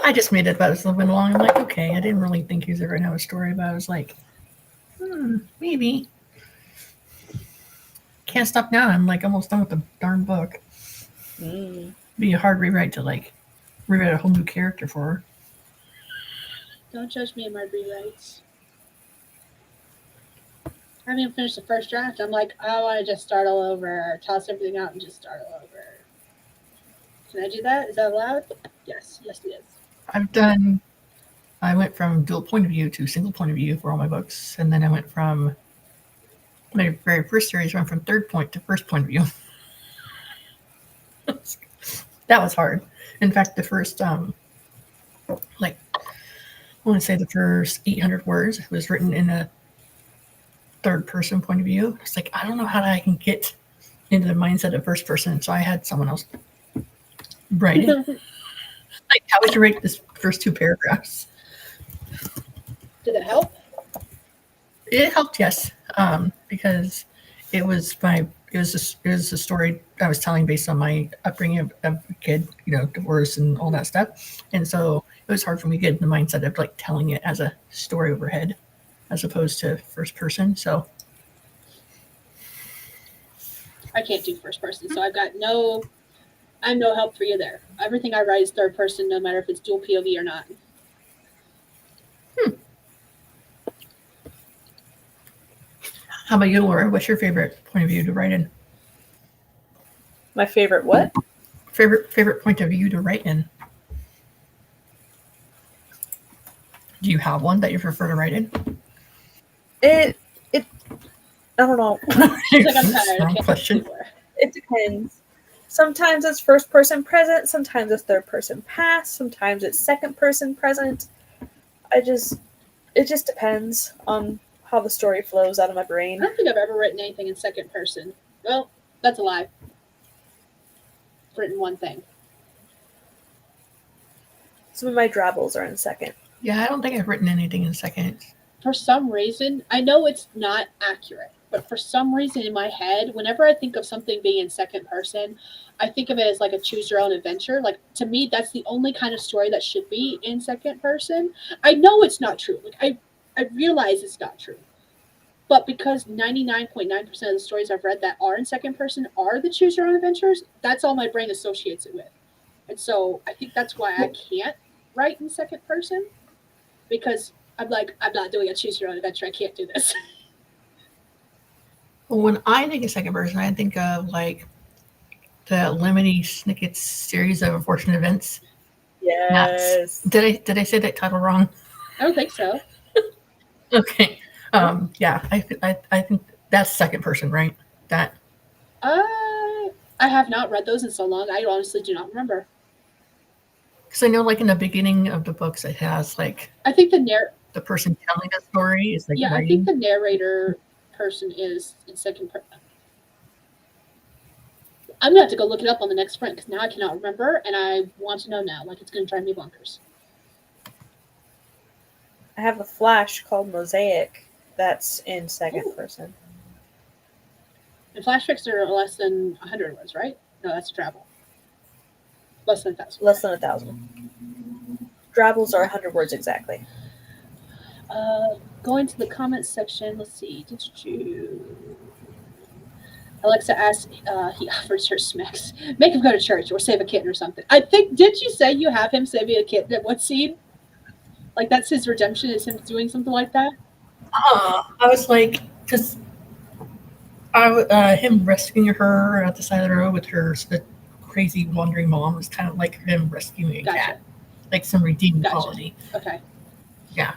I just made it up as I went along. I'm like, okay, I didn't really think he was ever going to have a story, but I was like, maybe. Can't stop now. I'm like almost done with the darn book. Be a hard rewrite to rewrite a whole new character for her. Don't judge me in my rewrites. I haven't even finished the first draft. I'm like, I want to just start all over, toss everything out, and just start all over. Can I do that? Is that allowed? Yes, it is. I went from dual point of view to single point of view for all my books, and then I went from my very first series went from third point to first point of view. That was hard. In fact, the first I want to say the first 800 words was written in a third person point of view. It's like, I don't know how I can get into the mindset of first person, so I had someone else write it. Like, how would you rate this first two paragraphs? Did it help? It helped, yes, because it was a story I was telling based on my upbringing of a kid, divorce and all that stuff, and so it was hard for me to get in the mindset of like telling it as a story overhead, as opposed to first person. So I can't do first person, so I'm no help for you there. Everything I write is third person, no matter if it's dual POV or not. How about you, Laura? What's your favorite point of view to write in? My favorite what? Favorite point of view to write in. Do you have one that you prefer to write in? It I don't know. She's like, I'm tired. I Wrong can't question. anymore. It depends. Sometimes it's first person present, sometimes it's third person past, sometimes it's second person present. It just depends on how the story flows out of my I brain. don't think I've ever written anything in second person. Well, that's a lie. I've written one thing. Some of my drabbles are in second. Yeah, I don't think I've written anything in second. For some reason, I know it's not accurate, but for some reason in my head, whenever I think of something being in second person, I think of it as like a choose your own adventure. Like, to me, that's the only kind of story that should be in second person. I know it's not true. Like, I realize it's not true. But because 99.9% of the stories I've read that are in second person are the choose your own adventures, that's all my brain associates it with. And so I think that's why I can't write in second person, because I'm like, I'm not doing a choose your own adventure. I can't do this. Well, when I think of second person, I think of like the Lemony Snicket's series of unfortunate events. Yes. Did I say that title wrong? I don't think so. Okay. Yeah, I think that's second person, right? That I have not read those in so long. I honestly do not remember. because I know, like in the beginning of the books, it has like I think the person telling the story is like I writing. think the narrator person is in second person. I'm gonna have to go look it up on the next print because now I cannot remember and I want to know now. Like, it's gonna drive me bonkers. I have a flash called Mosaic that's in second person. And flash fics are less than 100 words, right? No, that's travel. Less than 1,000. Less than 1,000. Drabbles are 100 words exactly. Going to the comments section, let's see. Did you? Alexa asked, he offers her smacks. Make him go to church or save a kitten or something. I think, did you say you have him saving a kitten at what scene? Like, that's his redemption, is him doing something like that? I was like, because him rescuing her at the side of the road with her crazy wandering mom was kind of like him rescuing a cat. Like some redeeming quality. Okay. Yeah.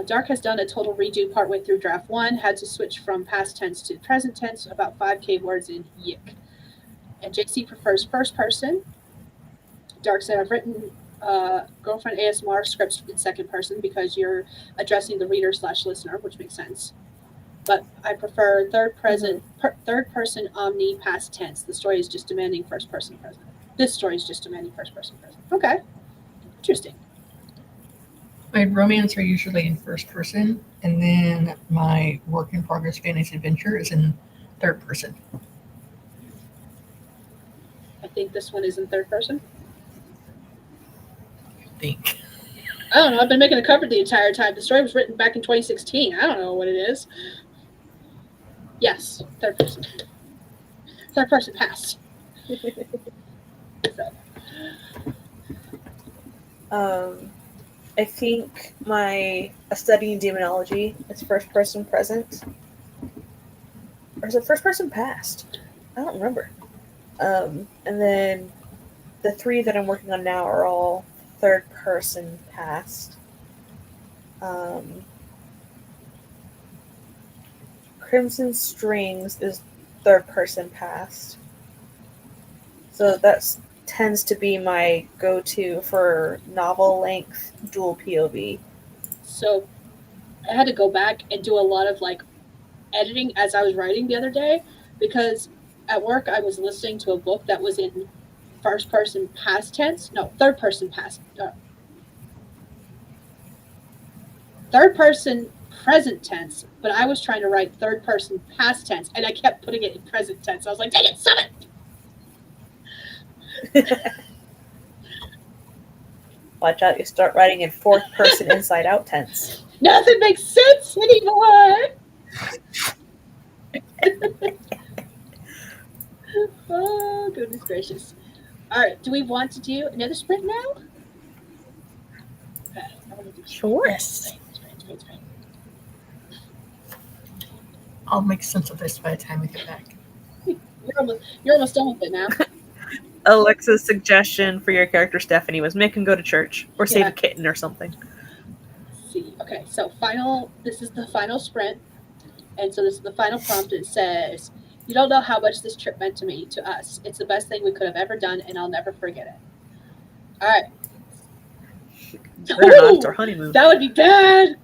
Dark has done a total redo partway through draft 1, had to switch from past tense to present tense, about 5K words in yick. And JC prefers first person. Dark said, I've written Girlfriend ASMR scripts in second person because you're addressing the reader/listener, which makes sense. But I prefer third person omni past tense. The story is just demanding first person present. This story is just demanding first person present. Okay. Interesting. My romance are usually in first person, and then my work in progress fantasy adventure is in third person. I think this one is in third person. I think. I don't know. I've been making a cover the entire time. The story was written back in 2016. I don't know what it is. Yes, third person. Third person pass. So, I think my studying demonology is first person present. Or is it first person past? I don't remember. And then the three that I'm working on now are all third person past. Crimson Strings is third person past. So that tends to be my go-to for novel length dual POV. So I had to go back and do a lot of like editing as I was writing the other day because at work I was listening to a book that was in first person past tense. No, third person past. Third person present tense, but I was trying to write third person past tense and I kept putting it in present tense. I was like, dang it, stop it! Watch out, you start writing in fourth person inside out tense. Nothing makes sense anymore! Oh, goodness gracious. All right, do we want to do another sprint now? Okay, I want to do Sure. Yes. sprint. I'll make sense of this by the time we get back. You're almost done with it now. Alexa's suggestion for your character Stephanie was make him go to church or save Yeah. a kitten or something. Let's see. Okay, so this is the final sprint. And so this is the final prompt. It says, "You don't know how much this trip meant to us. It's the best thing we could have ever done, and I'll never forget it." All right. Whether or not it's our honeymoon. That would be bad.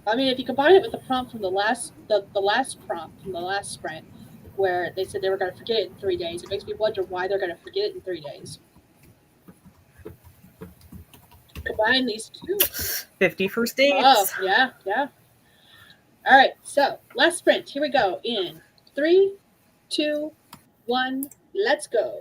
I mean, if you combine it with the prompt from the last prompt from the last sprint, where they said they were going to forget it in 3 days, it makes me wonder why they're going to forget it in 3 days. Combine these two. 50 first dates. Oh, yeah. All right, so last sprint. Here we go. In 3, 2, 1, let's go.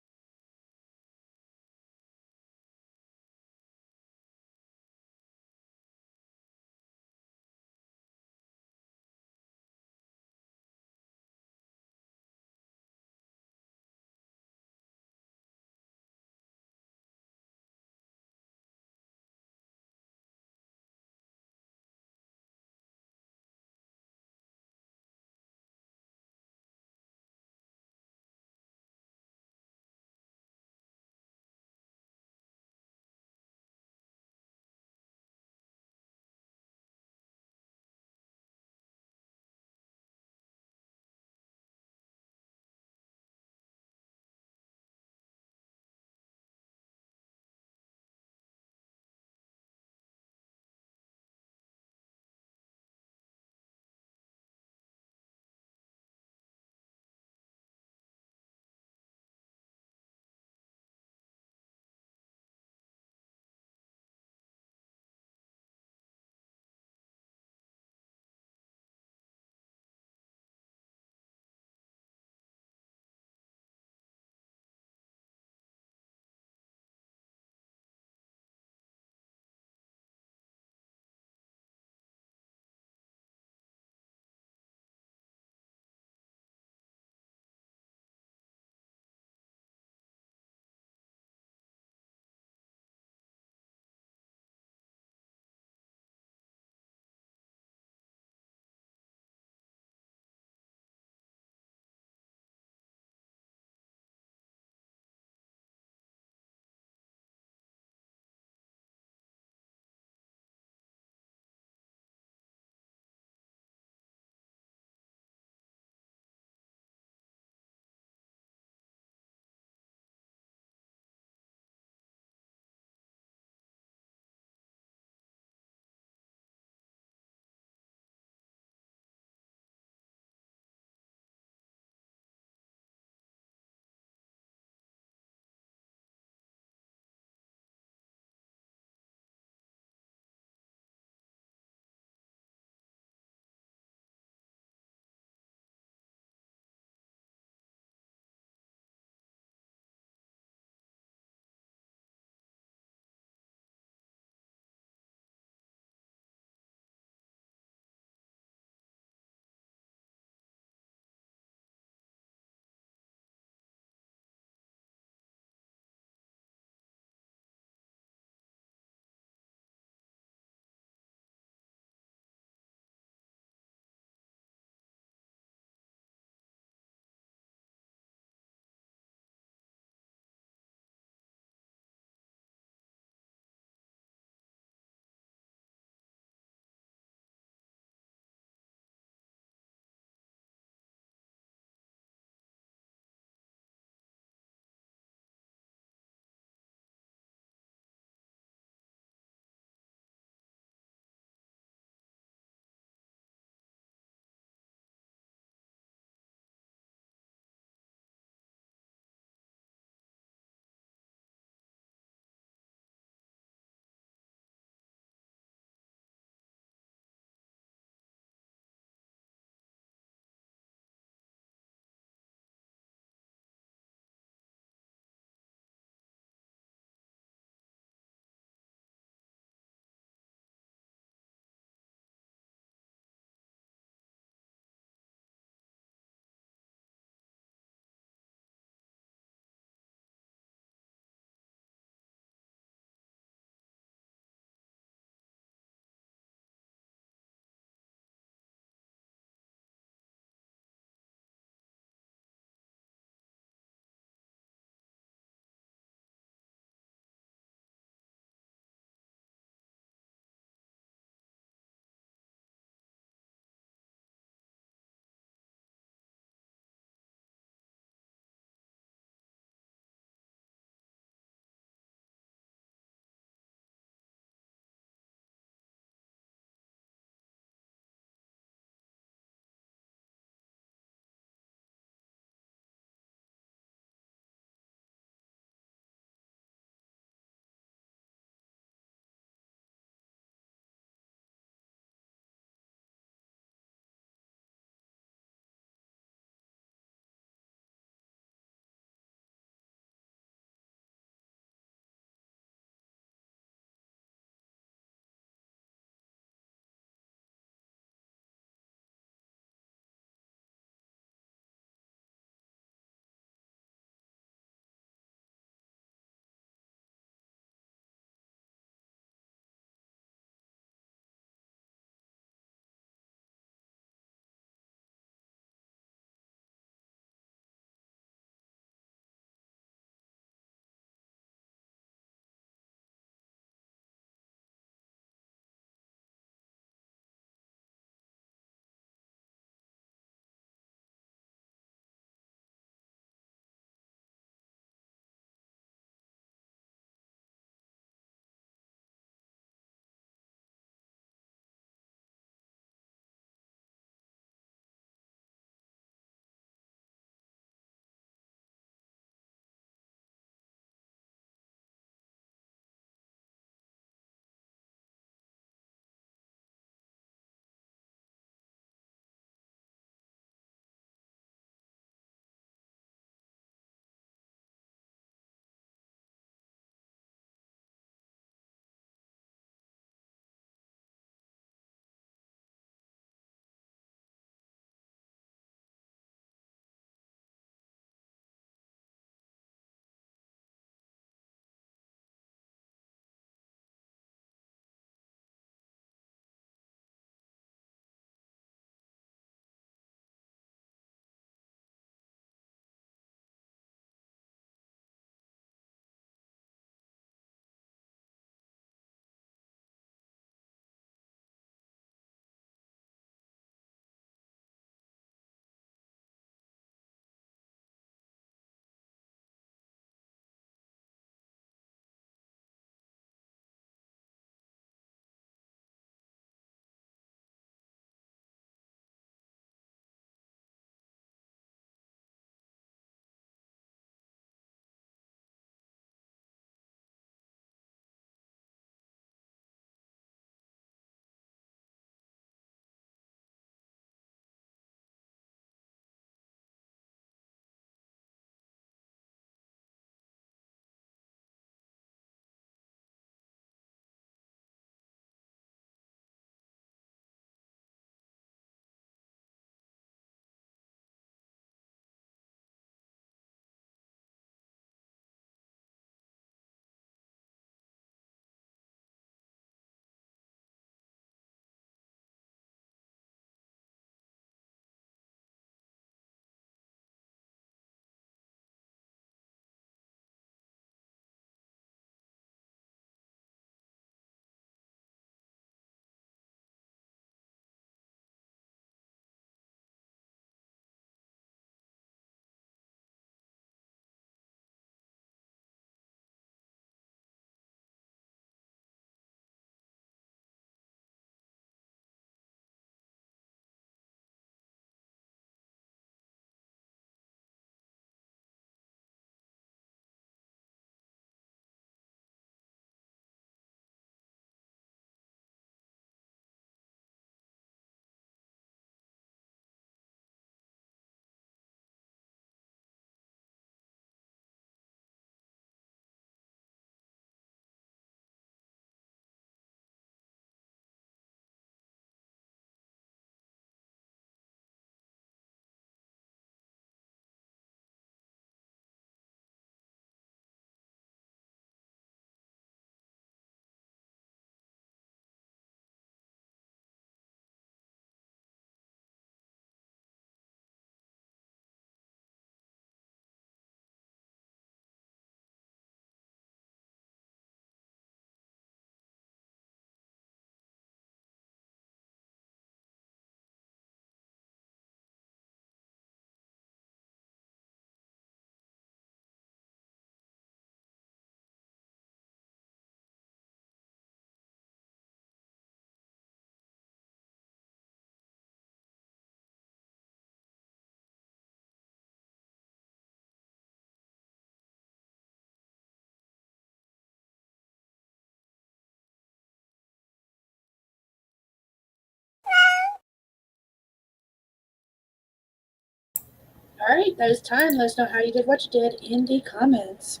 All right, that is time. Let us know how you did, what you did in the comments.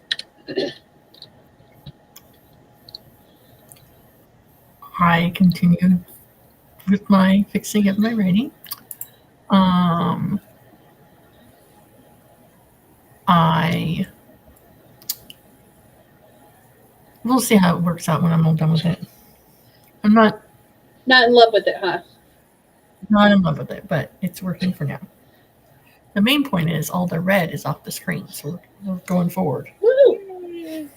I continued with my fixing up my writing. We'll see how it works out when I'm all done with it. I'm not Not in love with it, huh? in love with it, but it's working for now. The main point is all the red is off the screen, so we're going forward. Woo!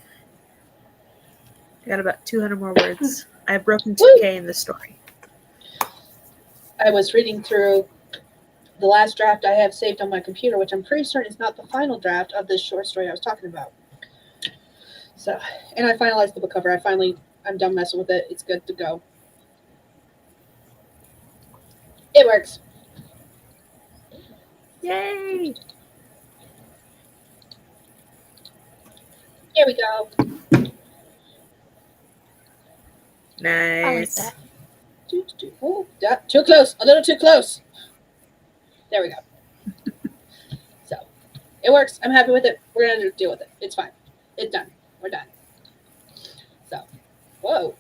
Got about 200 more words. I've broken 2K in this story. I was reading through the last draft I have saved on my computer, which I'm pretty certain is not the final draft of this short story I was talking about. So, and I finalized the book cover. I'm done messing with it. It's good to go. It works. Yay! Here we go. Nice. I like that. Oh, too close. A little too close. There we go. So, it works. I'm happy with it. We're going to deal with it. It's fine. It's done. We're done. So, whoa.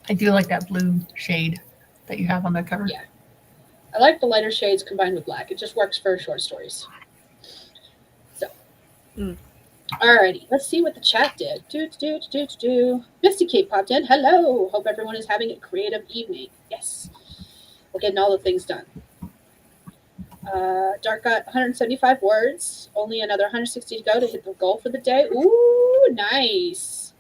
I do like that blue shade that you have on the cover. Yeah. I like the lighter shades combined with black. It just works for short stories. So, alrighty. Let's see what the chat did. Misty Kate popped in. Hello. Hope everyone is having a creative evening. Yes. We're getting all the things done. Dark got 175 words. Only another 160 to go to hit the goal for the day. Ooh, nice.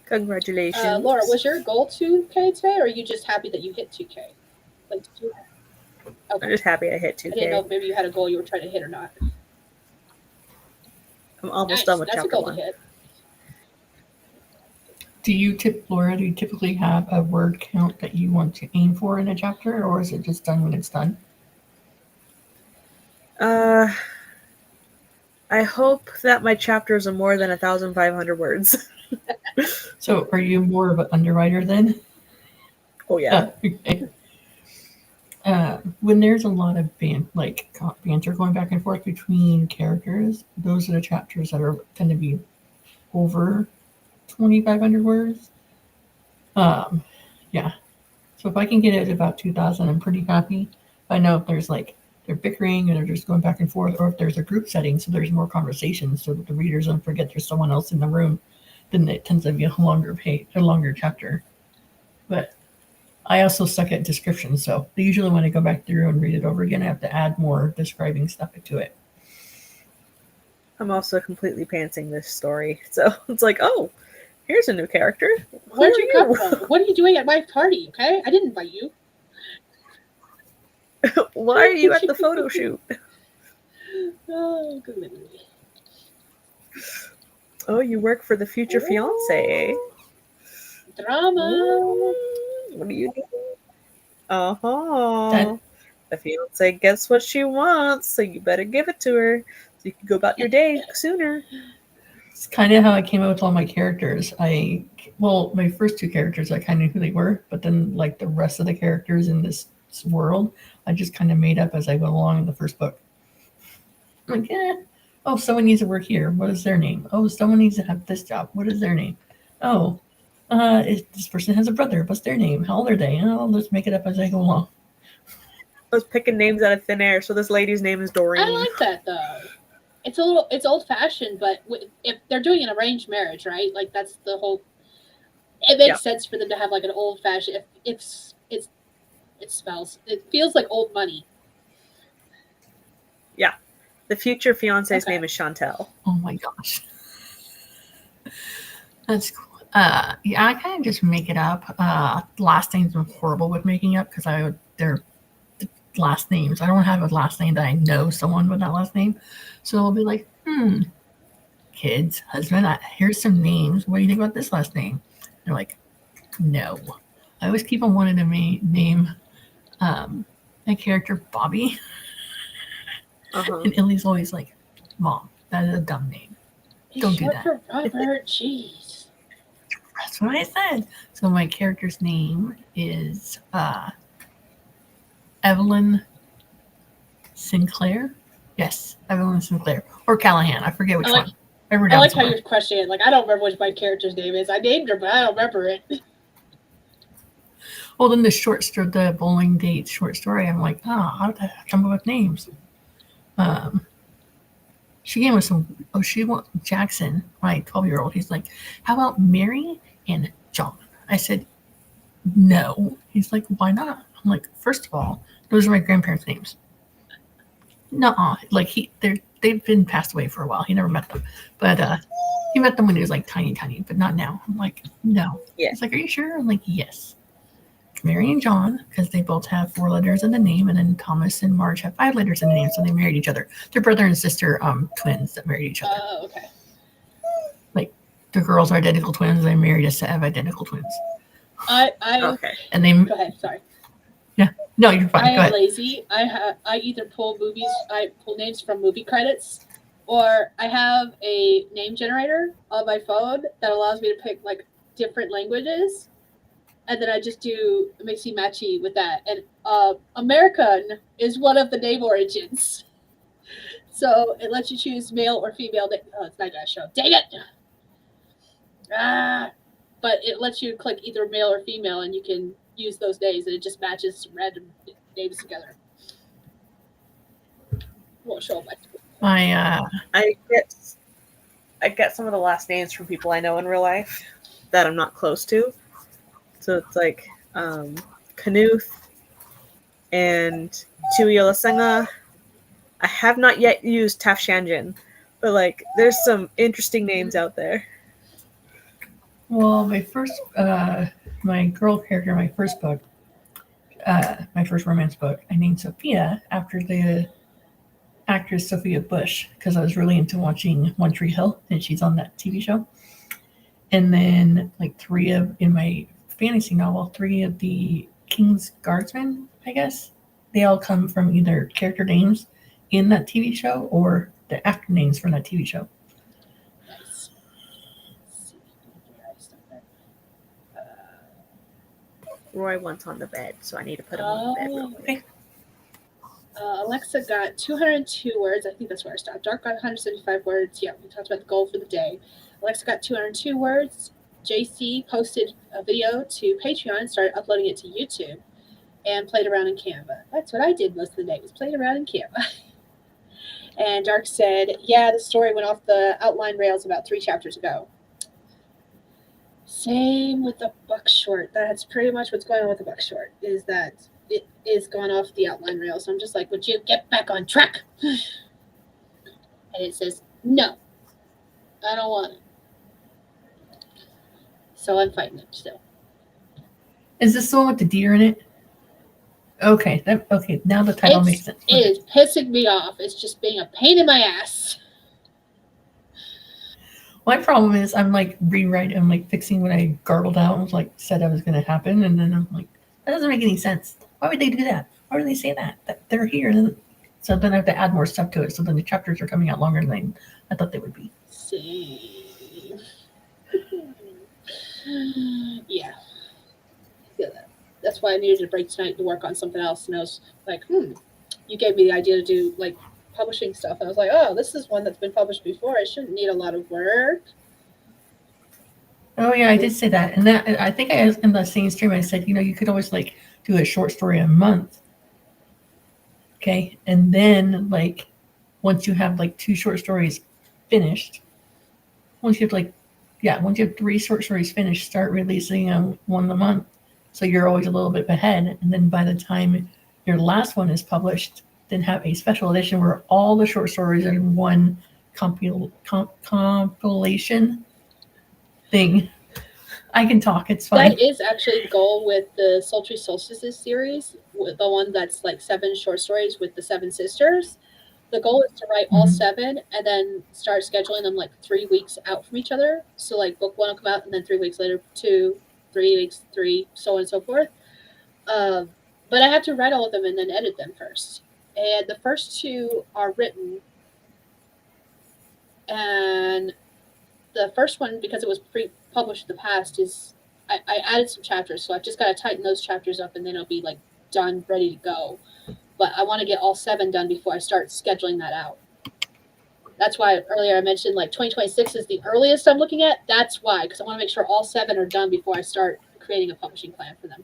Congratulations. Laura, was your goal 2K today, or are you just happy that you hit 2K? Like, okay. I'm just happy I hit 2K. I didn't know if maybe you had a goal you were trying to hit or not. I'm almost done with chapter 1. Laura, do you typically have a word count that you want to aim for in a chapter, or is it just done when it's done? I hope that my chapters are more than 1,500 words. So, are you more of an underwriter then? Oh yeah. Okay. When there's a lot of banter going back and forth between characters, those are the chapters that tend to be over 2,500 words. Yeah. So if I can get it at about 2,000, I'm pretty happy. I know if there's they're bickering and they're just going back and forth, or if there's a group setting, so there's more conversations, so that the readers don't forget there's someone else in the room, then it tends to be a longer chapter. But I also suck at descriptions, so usually when I go back through and read it over again, I have to add more describing stuff to it. I'm also completely pantsing this story, so it's like, oh, here's a new character. Where'd you come from? What are you doing at my party? Okay, I didn't invite you. Why are you at the photo shoot? Oh, good memory. Oh, you work for the future fiance. Drama. What are you doing? The fiance gets what she wants, so you better give it to her so you can go about your day sooner. It's kind of how I came up with all my characters. My first 2 characters, I kind of knew who they were, but then the rest of the characters in this world, I just kind of made up as I went along in the first book. Oh, someone needs to work here. What is their name? Oh, someone needs to have this job. What is their name? Oh, this person has a brother. What's their name? How old are they? Oh, I'll just make it up as I go along. I was picking names out of thin air, so this lady's name is Doreen. I like that though. It's old fashioned, but if they're doing an arranged marriage, right? Like that's the whole. It makes sense for them to have an old fashioned. It feels like old money. Yeah, the future fiance's name is Chantel. Oh my gosh, that's cool. Yeah, I kind of just make it up. Last names I'm horrible with making up because they're last names. I don't have a last name that I know someone with that last name. So I'll be like, kids, husband, here's some names. What do you think about this last name? They're like, no. I always keep on wanting to name my character Bobby. And Ellie's always like, Mom, that is a dumb name. Don't do that. For Robert, jeez. That's what I said. So my character's name is Evelyn Sinclair. Yes, Evelyn Sinclair or Callahan. I forget which I like one. I wrote I down like how somewhere. you're questioning it. Like, I don't remember what my character's name is. I named her, but I don't remember it. Well, then the short story, the bowling date short story. I'm like, how did I come up with names? Um, she gave us some. Oh, she want Jackson, my 12-year-old. He's like, how about Mary and John? I said, no. He's like, why not? I'm like, first of all, those are my grandparents' names. No, like they've been passed away for a while. He never met them, but he met them when he was like tiny, tiny, but not now. I'm like, no. Yeah. He's like, are you sure? I'm like, yes. Mary and John, because they both have 4 letters in the name, and then Thomas and Marge have 5 letters in the name, so they married each other. They're brother and sister twins that married each other. Oh, okay. Like the girls are identical twins. They married a set of identical twins. Okay. And they Go ahead. Sorry. yeah. No, you're fine. I Go am ahead. lazy. I either pull names from movie credits, or I have a name generator on my phone that allows me to pick like different languages, and then I just do mixy matchy with that. And American is one of the name origins, so it lets you choose male or female. Oh, it's not gonna show. Dang it! Ah, but it lets you click either male or female, and you can use those days, and it just matches some random names together. Won't show up my My I get some of the last names from people I know in real life that I'm not close to. So it's like Knuth and Tuiolasenga. I have not yet used Tafshanjin, but like there's some interesting names out there. well, my girl character, my first book, my first romance book, I named Sophia after the actress Sophia Bush because I was really into watching One Tree Hill, and she's on that TV show. And then, like in my fantasy novel, 3 of the King's Guardsmen, I guess, they all come from either character names in that TV show or the actor names from that TV show. nice. Let's see. Roy wants on the bed, so I need to put him on the bed real quick. Okay. Alexa got 202 words. I think that's where I stopped. Dark got 175 words. Yeah, we talked about the goal for the day. Alexa got 202 words. JC posted a video to Patreon, started uploading it to YouTube, and played around in Canva. That's what I did most of the day, was playing around in Canva. And Dark said, yeah, the story went off the outline rails about 3 chapters ago. Same with the buck short. That's pretty much what's going on with the buck short, is that it is gone off the outline rails. So I'm just like, would you get back on track? And it says, no, I don't want it. So I'm fighting it still. Is this the one with the deer in it? Okay. Okay. Now the title makes sense. It is pissing me off. It's just being a pain in my ass. My problem is I'm like rewriting, I'm like fixing what I garbled out and was like said I was going to happen, and then I'm like, that doesn't make any sense. Why would they do that? Why would they say that they're here? So then I have to add more stuff to it. So then the chapters are coming out longer than I thought they would be. See. Yeah. I feel that. That's why I needed a break tonight to work on something else. And I was like, you gave me the idea to do like publishing stuff. And I was like, oh, this is one that's been published before. I shouldn't need a lot of work. Oh yeah, I did say that, and that I think I in the same stream I said, you could always like do a short story a month, okay, and then like once you have like 2 short stories finished, once you have 3 short stories finished, start releasing them one a month, so you're always a little bit ahead, and then by the time your last one is published, then have a special edition where all the short stories are in one compilation thing. I can talk. It's fine. That is actually the goal with the Sultry Solstices series, with the one that's like 7 short stories with the 7 sisters. The goal is to write all 7 and then start scheduling them like 3 weeks out from each other. So like book 1 will come out, and then 3 weeks later 2, 3 weeks 3, so on and so forth. But I have to write all of them and then edit them first. And the first 2 are written, and the first one, because it was pre-published in the past, is I added some chapters, so I've just got to tighten those chapters up, and then it'll be like done, ready to go. But I want to get all 7 done before I start scheduling that out. That's why earlier I mentioned like 2026 is the earliest I'm looking at. That's why, because I want to make sure all 7 are done before I start creating a publishing plan for them.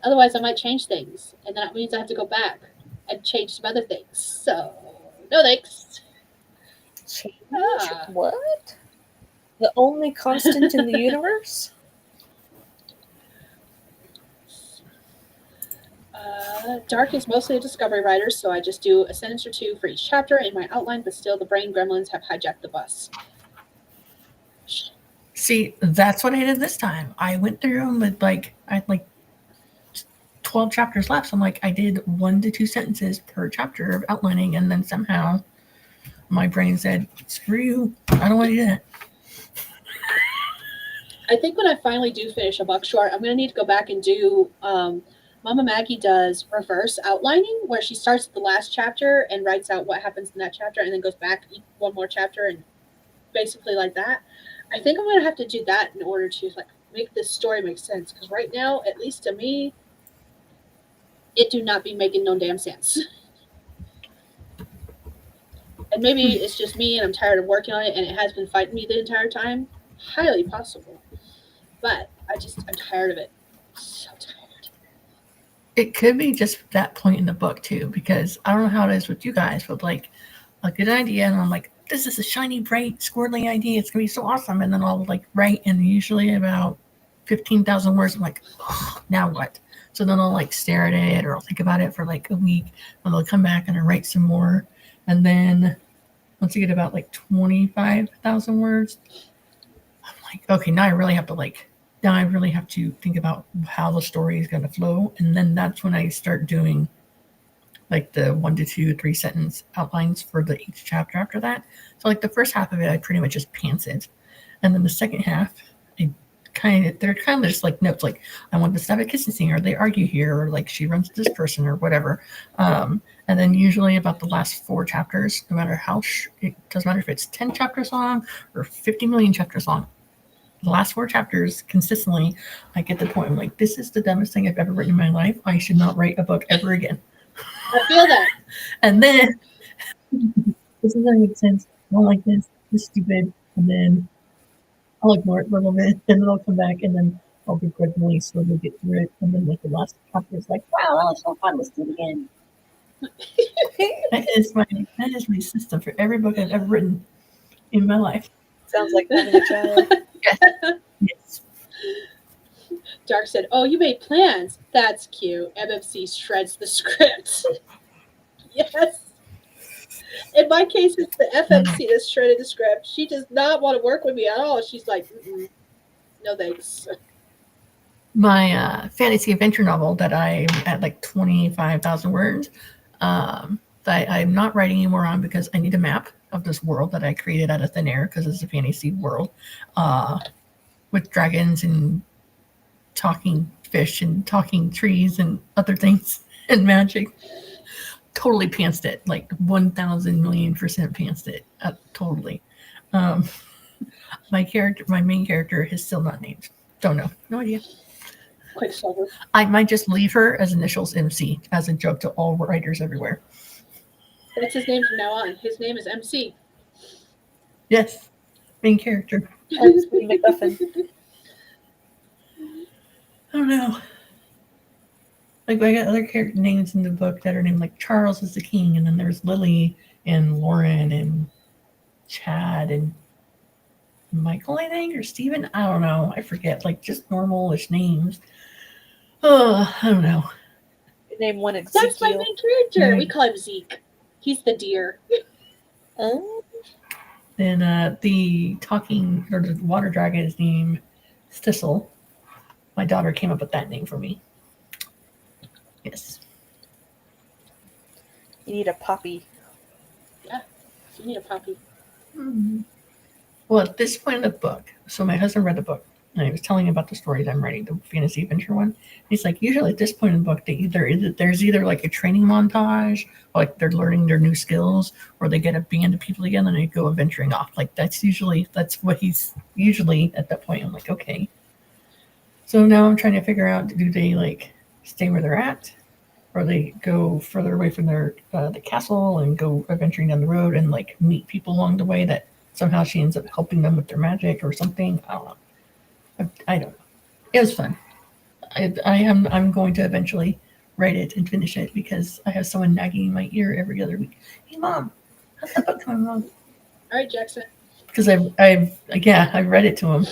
Otherwise, I might change things, and that means I have to go back and change some other things. So, no thanks. Change? Ah. What? The only constant in the universe? Dark is mostly a discovery writer, so I just do a sentence or 2 for each chapter in my outline, but still the brain gremlins have hijacked the bus. See, that's what I did this time. I went through them with I had 12 chapters left. So I'm like, I did 1 to 2 sentences per chapter of outlining, and then somehow my brain said, screw you, I don't want to do that. I think when I finally do finish a book short, I'm going to need to go back and do Mama Maggie does reverse outlining, where she starts at the last chapter and writes out what happens in that chapter and then goes back one more chapter and basically like that. I think I'm going to have to do that in order to make this story make sense, because right now, at least to me, it do not be making no damn sense. And maybe it's just me and I'm tired of working on it and it has been fighting me the entire time. Highly possible. But I'm tired of it. So tired. It could be just that point in the book too, because I don't know how it is with you guys, but a good idea, and I'm like, this is a shiny, bright, squirrely idea. It's gonna be so awesome. And then I'll write, and usually about 15,000 words. I'm like, oh, now what? So then I'll stare at it, or I'll think about it for a week, and I'll come back and I'll write some more. And then once I get about 25,000 words, I'm like, okay, now I really have to think about how the story is going to flow. And then that's when I start doing the 1 to 2, 3 sentence outlines for each chapter after that. So the first half of it, I pretty much just pants it. And then the second half, they're kind of just notes, I want this to have a kissing scene, or they argue here, or she runs to this person, or whatever. And then usually about the last 4 chapters, no matter it doesn't matter if it's 10 chapters long or 50 million chapters long, the last 4 chapters consistently, I get the point. I'm like, this is the dumbest thing I've ever written in my life. I should not write a book ever again. I feel that. And then this doesn't make sense. I don't like this. This is stupid. And then I'll ignore it for a little bit, and then I'll come back, and then I'll begrudgingly slowly get through it. And then the last chapter is wow, that was so fun. Let's do it again. That is my system for every book I've ever written in my life. Sounds like having a child. Yes. Dark said, "Oh, you made plans. That's cute." MMC shreds the script. Yes. In my case, it's the FMC that shredded the script. She does not want to work with me at all. She's like, no thanks. My fantasy adventure novel that I'm at 25,000 words, that I'm not writing anymore on because I need a map of this world that I created out of thin air, because it's a fantasy world with dragons and talking fish and talking trees and other things and magic. Totally pantsed it, 1,000 million% pantsed it, totally. My main character is still not named. Don't know, no idea. Quicksilver. I might just leave her as initials MC as a joke to all writers everywhere. That's his name from now on. His name is MC. Yes, main character. McGuffin. I don't know. I got other character names in the book that are named Charles is the king, and then there's Lily and Lauren and Chad and Michael, I think, or Steven. I don't know. I forget. Just normal-ish names. I don't know. Name one That's my Ezekiel. main character. Right. We call him Zeke. He's the deer. And the talking or the water dragon is named Stissel. My daughter came up with that name for me. Yes. You need a puppy. Yeah, you need a puppy. Mm-hmm. Well, at this point in the book, so my husband read the book, and I was telling him about the stories I'm writing, the fantasy adventure one. He's like, usually at this point in the book, there's either a training montage, or they're learning their new skills, or they get a band of people together and they go adventuring off. That's what he's usually at that point. I'm like, okay. So now I'm trying to figure out, do they stay where they're at, or they go further away from their the castle and go adventuring down the road and like meet people along the way that somehow she ends up helping them with their magic or something. I don't know. I don't know. It was fun. I'm going to eventually write it and finish it because I have someone nagging in my ear every other week. Hey mom, how's that book coming along? All right, Jackson. Because I read it to him,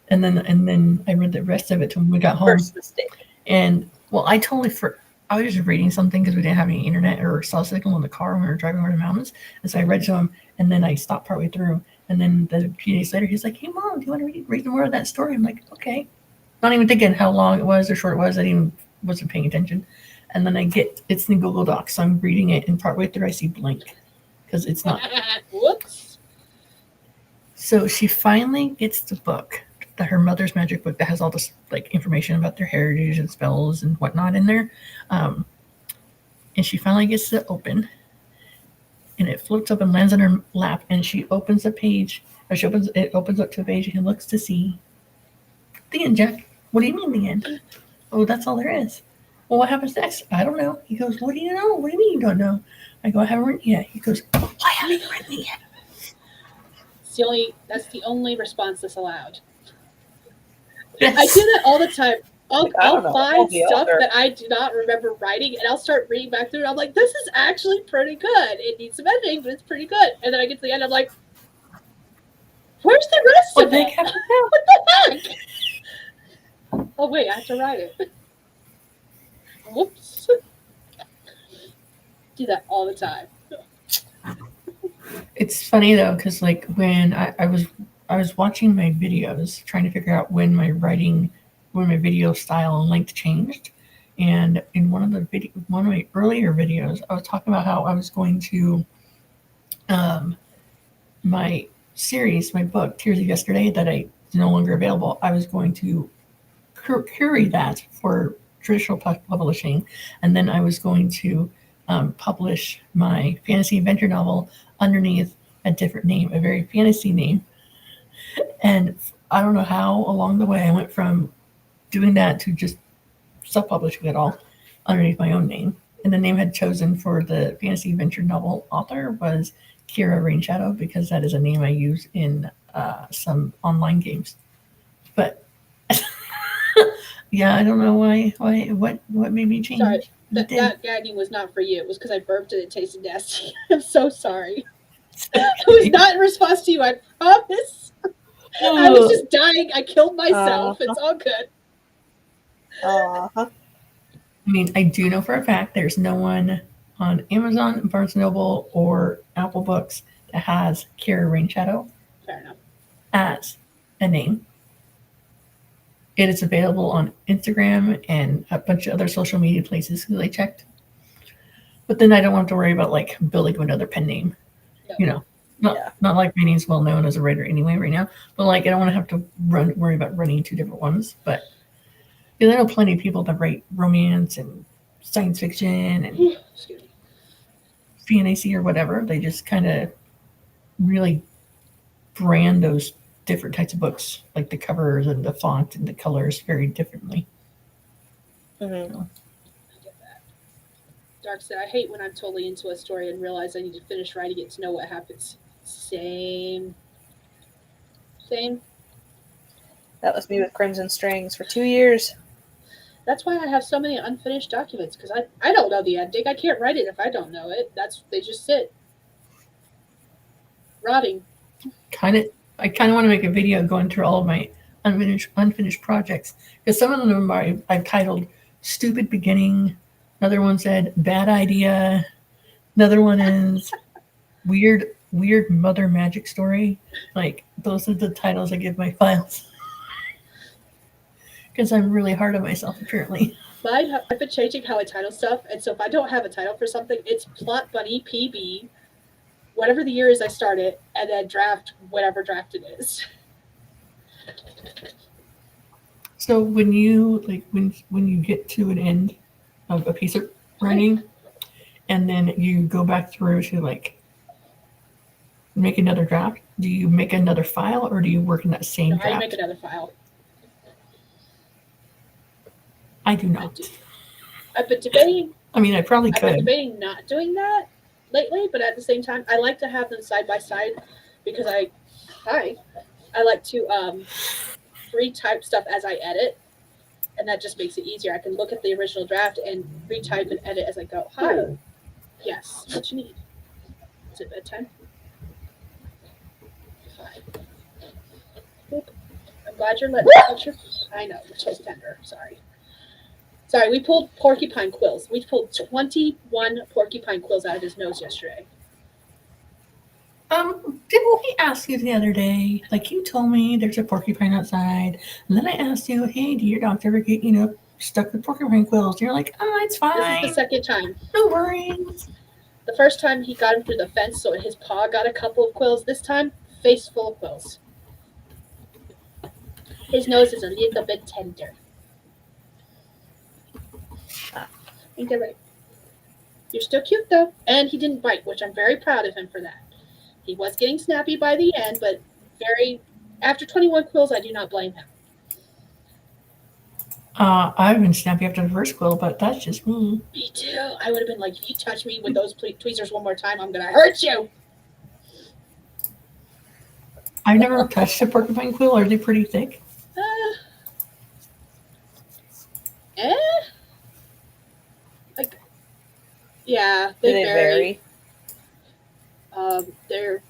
and then I read the rest of it to him when we got home. First mistake. And well, I was just reading something because we didn't have any internet or cell signal in the car when we were driving over the mountains. And so I read to him, and then I stopped partway through. And then a few days later, he's like, "Hey, mom, do you want to read more of that story?" I'm like, "Okay." Not even thinking how long it was or short it was. Wasn't paying attention. And then it's in Google Docs. So I'm reading it, and partway through, I see blank because it's not. Whoops. So she finally gets the book, her mother's magic book that has all this like information about their heritage and spells and whatnot in there. And she finally gets it open, and it floats up and lands on her lap. And she opens a page. It opens up to a page, and he looks to see the end. Jack, what do you mean the end? Oh, that's all there is. Well, what happens next? I don't know. He goes, what do you know? What do you mean you don't know? I go, I haven't written yet. He goes, why haven't you written it yet? That's the only response that's allowed. Yes. I do that all the time. I'll know. find stuff that I do not remember writing, and I'll start reading back through it. I'm like, this is actually pretty good. It needs some editing, but it's pretty good. And then I get to the end, I'm like, where's the rest What of the it? heck? What the heck? Oh, wait, I have to write it. Whoops. Do that all the time. It's funny though, because like when I was watching my videos, trying to figure out when my video style and length changed, and in one of my earlier videos, I was talking about how I was going to my book Tears of Yesterday that is no longer available. I was going to query that for traditional publishing, and then I was going to publish my fantasy adventure novel underneath a different name, a very fantasy name. And I don't know how along the way I went from doing that to just self-publishing it all underneath my own name. And the name I had chosen for the fantasy adventure novel author was Kira Rainshadow, because that is a name I use in some online games. But yeah, I don't know what made me change. Sorry, that gagging was not for you. It was because I burped and it tasted nasty. I'm so sorry. It was not in response to you, I promise. I was just dying. I killed myself. It's all good. Uh-huh. I mean, I do know for a fact there's no one on Amazon, Barnes & Noble, or Apple Books that has Kira Rainshadow Fair enough. as a name. It is available on Instagram and a bunch of other social media places because I checked. But then I don't have to worry about like building another pen name. No. You know, not like my name's well known as a writer anyway right now. But like I don't want to have to worry about running two different ones. But because I know plenty of people that write romance and science fiction and fantasy or whatever. They just kind of really brand those different types of books, like the covers and the font and the colors, very differently. Mm-hmm. I get that. Dark said, I hate when I'm totally into a story and realize I need to finish writing it to know what happens. Same. That was me with Crimson Strings for 2 years. That's why I have so many unfinished documents, because I don't know the ending. I can't write it if I don't know it. They just sit rotting. I kind of want to make a video going through all of my unfinished projects, because some of them I've titled "Stupid Beginning." Another one said "Bad Idea." Another one is weird mother magic story. Like those are the titles I give my files, because I'm really hard on myself apparently. I've been changing how I title stuff, and so if I don't have a title for something, it's Plot Bunny PB. Whatever the year is I start it, and then draft whatever draft it is. So when you when you get to an end of a piece of writing, and then you go back through to like make another draft, do you make another file or do you work in that same draft? I make another file. I do not. I've been debating. I mean, I probably I've been could. debating not doing that lately, but at the same time, I like to have them side by side because I like to retype stuff as I edit, and that just makes it easier. I can look at the original draft and retype and edit as I go. Hi, yes, what you need? Is it bedtime? Fine. Boop. I'm glad you're letting me touch your. I know, which is tender. Sorry. Sorry, we pulled porcupine quills. We pulled 21 porcupine quills out of his nose yesterday. Didn't we ask you the other day? Like you told me there's a porcupine outside, and then I asked you, "Hey, do your dogs ever get stuck with porcupine quills?" And you're like, "Oh, it's This is fine. the second time. No worries." The first time he got him through the fence, so his paw got a couple of quills. This time, face full of quills. His nose is a little bit tender. Ain't that right? You're still cute though, and he didn't bite, which I'm very proud of him for that. He was getting snappy by the end, but after 21 quills, I do not blame him. I've been snappy after the first quill, but that's just me. Me too. I would have been like, if you touch me with those tweezers one more time, I'm gonna hurt you. I've never touched a porcupine quill. Are they pretty thick? Eh? Like, yeah, Do they vary? They're.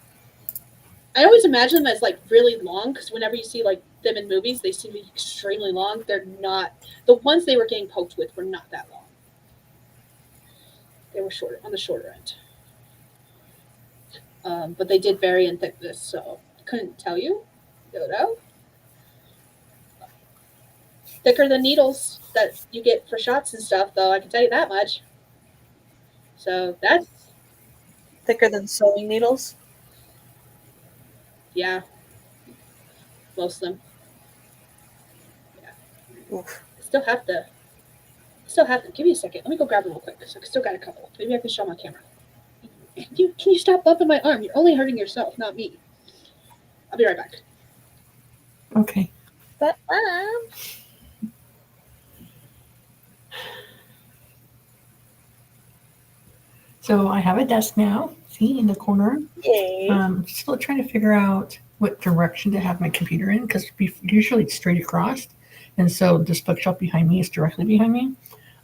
I always imagine them as like really long because whenever you see like them in movies, they seem to be extremely long. They're not. The ones they were getting poked with were not that long. They were shorter on the shorter end. But they did vary in thickness, so couldn't tell you. Dodo. Thicker than needles that you get for shots and stuff, though. I can tell you that much. So that's Thicker than sewing needles? yeah, most of them. Yeah. Oof. Still have to. Give me a second. Let me go grab them real quick. So I still got a couple. Maybe I can show my camera. Can you stop bumping my arm? You're only hurting yourself, not me. I'll be right back. Okay. But So I have a desk now. See, in the corner. yay. Still trying to figure out what direction to have my computer in because usually it's straight across, and so this bookshelf behind me is directly behind me.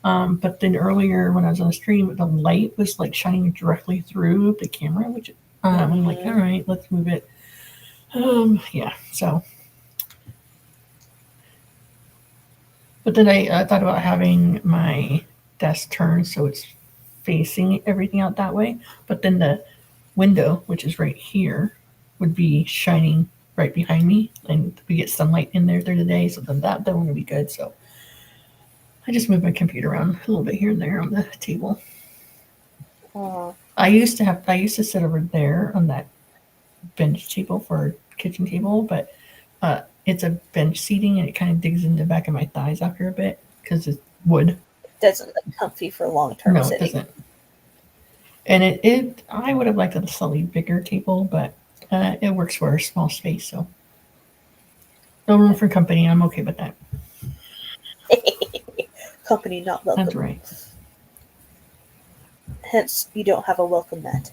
But then earlier when I was on the stream, the light was like shining directly through the camera, which I'm like, all right, let's move it. Yeah, so. But then I thought about having my desk turned so it's facing everything out that way. But then the window, which is right here, would be shining right behind me, and we get sunlight in there through the day. So then that one would be good. So I just moved my computer around a little bit here and there on the table. I used to sit over there on that bench table for kitchen table, but it's a bench seating and it kind of digs into the back of my thighs after a bit because it's wood. It doesn't look comfy for long term No, sitting. it doesn't. And I would have liked a slightly bigger table, but it works for a small space. So no room for company. I'm okay with that. Company not welcome. That's right. Hence, you don't have a welcome mat.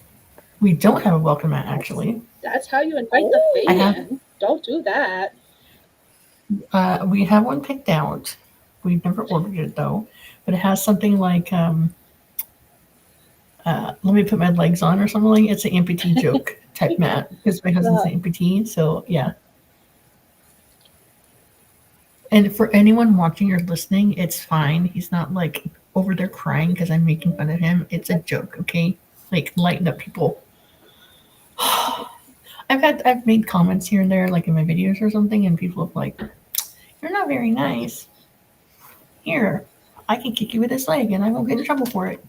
We don't have a welcome mat, actually. That's how you invite the I fate have- in. Don't do that. We have one picked out. We've never ordered it though, but it has something like let me put my legs on or something like. It's an amputee joke type mat because my husband's an amputee. So yeah. And for anyone watching or listening, it's fine. He's not like over there crying because I'm making fun of him. It's a joke, okay? Like lighten up, people. I've made comments here and there, like in my videos or something, and people have like, "You're not very nice." Here, I can kick you with this leg, and I won't get in trouble for it.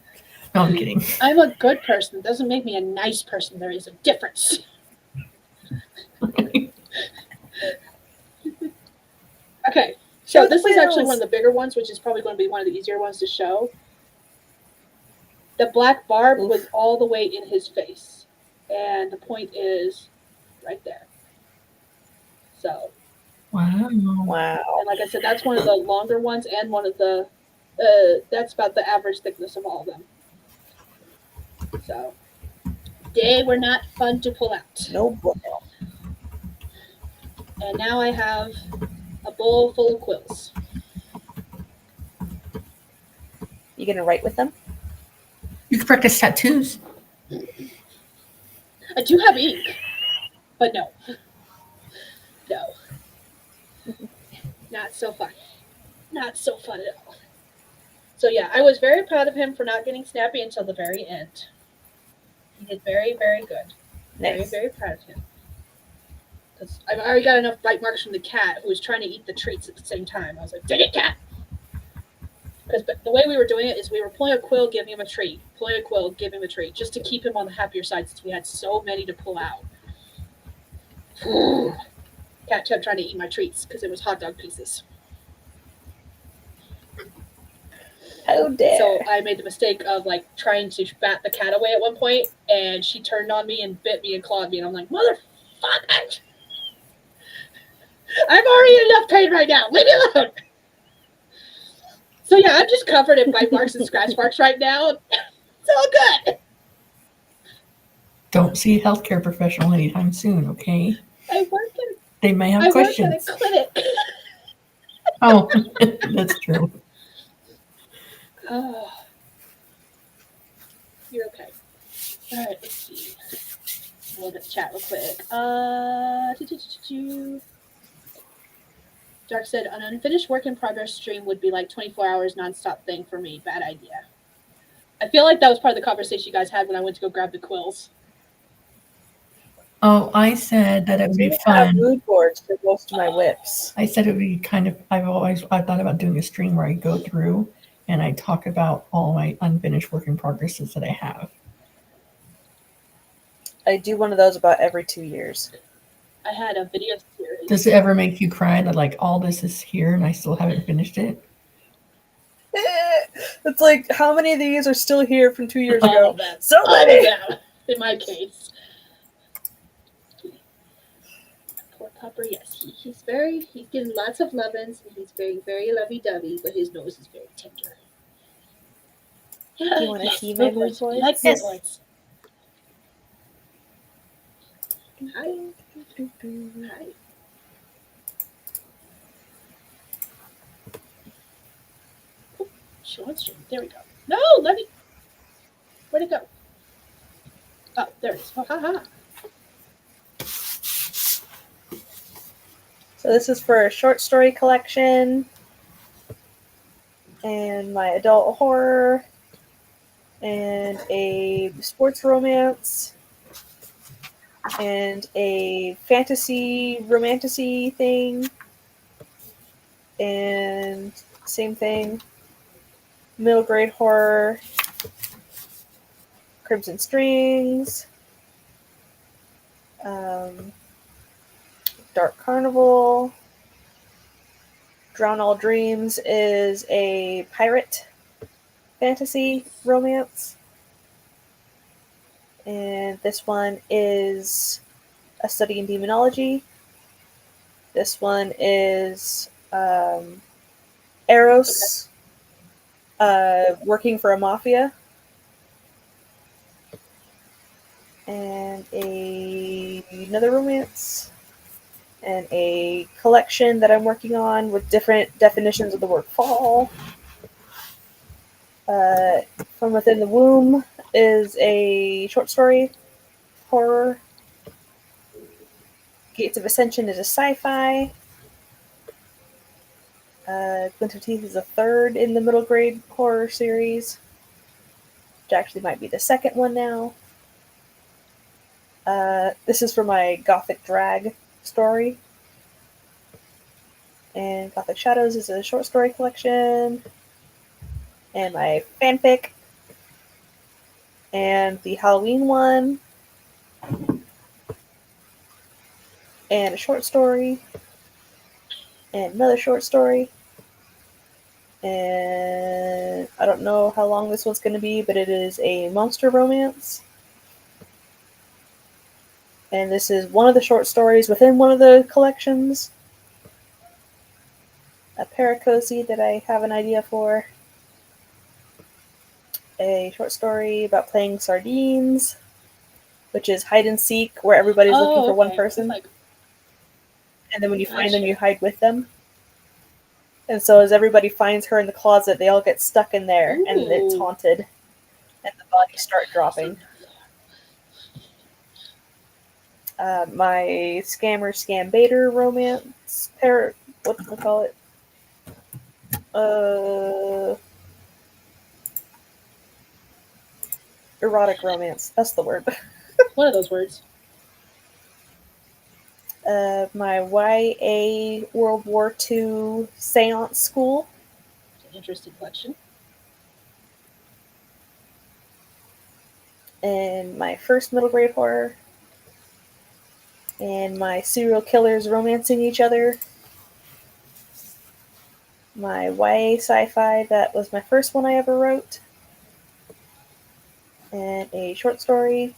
No, I'm kidding. I'm a good person. It doesn't make me a nice person. There is a difference. Okay, so this is actually one of the bigger ones, which is probably going to be one of the easier ones to show. The black barb was all the way in his face, and the point is right there. So, Wow. Wow. and like I said, that's one of the longer ones and one of the That's about the average thickness of all of them. So they were not fun to pull out. No bueno. And now I have a bowl full of quills. You gonna write with them? You can practice tattoos. I do have ink, but no. No. Not so fun. Not so fun at all. So yeah, I was very proud of him for not getting snappy until the very end. He did very, very good. Very, Nice. very proud of him. Because I've already got enough bite marks from the cat who was trying to eat the treats at the same time. I was like, dang it, cat! Because the way we were doing it is we were pulling a quill, giving him a treat. Pulling a quill, giving him a treat. Just to keep him on the happier side since we had so many to pull out. Cat kept trying to eat my treats because it was hot dog pieces. How dare. So I made the mistake of like trying to bat the cat away at one point, and she turned on me and bit me and clawed me, and I'm like, motherfucker! I'm already in enough pain right now. Leave me alone. So yeah, I'm just covered in bite marks and scratch marks right now. It's all good. Don't see a healthcare professional anytime soon, okay? They may have I work questions. at a clinic. Oh, that's true. Oh, you're okay. All right, let's see. I'll look at the chat real quick. Dark said, an unfinished work in progress stream would be like 24 hours nonstop thing for me. Bad idea. I feel like that was part of the conversation you guys had when I went to go grab the quills. Oh, I said that it would be I have fun. mood boards for most of my whips. I said it would be kind of, I thought about doing a stream where I go through and I talk about all my unfinished work in progresses that I have. I do one of those about every 2 years. I had a video series. Does it ever make you cry that like all this is here and I still haven't finished it? It's like, how many of these are still here from 2 years All ago? of them. So All of many! them, in my case. Poor pupper, yes. He's getting lots of lovin's, and he's very, very lovey-dovey, but his nose is very tender. Do you want to see my mood boards? You like Yes. mood boards. Hi. Hi. Oh, she wants to. There we go. No, let me. Where'd it go? Oh, there it is. Oh, ha. So this is for a short story collection, and my adult horror, and a sports romance, and a fantasy romantasy thing, and same thing, middle grade horror, Crimson Strings, Dark Carnival. Drown All Dreams is a pirate fantasy romance. And this one is a study in demonology. This one is Eros, working for a mafia. And another romance. And a collection that I'm working on with different definitions of the word fall. From Within the Womb is a short story horror. Gates of Ascension is a sci-fi. Glint of Teeth is a third in the middle grade horror series, which actually might be the second one now. This is for my Gothic Drag story. And Gothic Shadows is a short story collection. And my fanfic. And the Halloween one. And a short story. And another short story. And I don't know how long this one's going to be, but it is a monster romance. And this is one of the short stories within one of the collections. A paracozy that I have an idea for. a short story about playing sardines, which is hide and seek, where everybody's looking for one person, Like, and then when you find them, Gotcha. you hide with them. And so as everybody finds her in the closet, they all get stuck in there, and it's ooh. haunted, and the bodies start dropping. My scammer scam baiter romance what do we call it? Erotic romance. That's the word. One of those words. My YA World War II seance school. An interesting collection. And my first middle grade horror. And my serial killers romancing each other. My YA sci-fi, that was my first one I ever wrote. And a short story.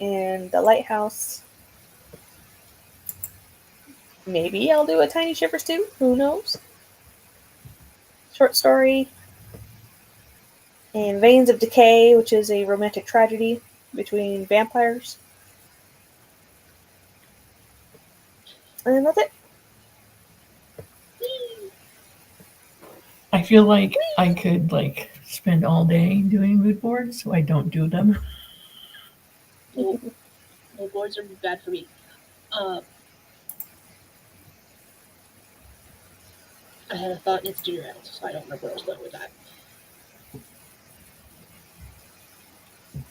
And The Lighthouse. Maybe I'll do a Tiny Shivers too. Who knows? Short story. And Veins of Decay, which is a romantic tragedy between vampires. And that's it. I feel like I could like spend all day doing mood boards, so I don't do them. No boards are bad for me. I had a thought and it's derailed, so I don't remember where I was going with that.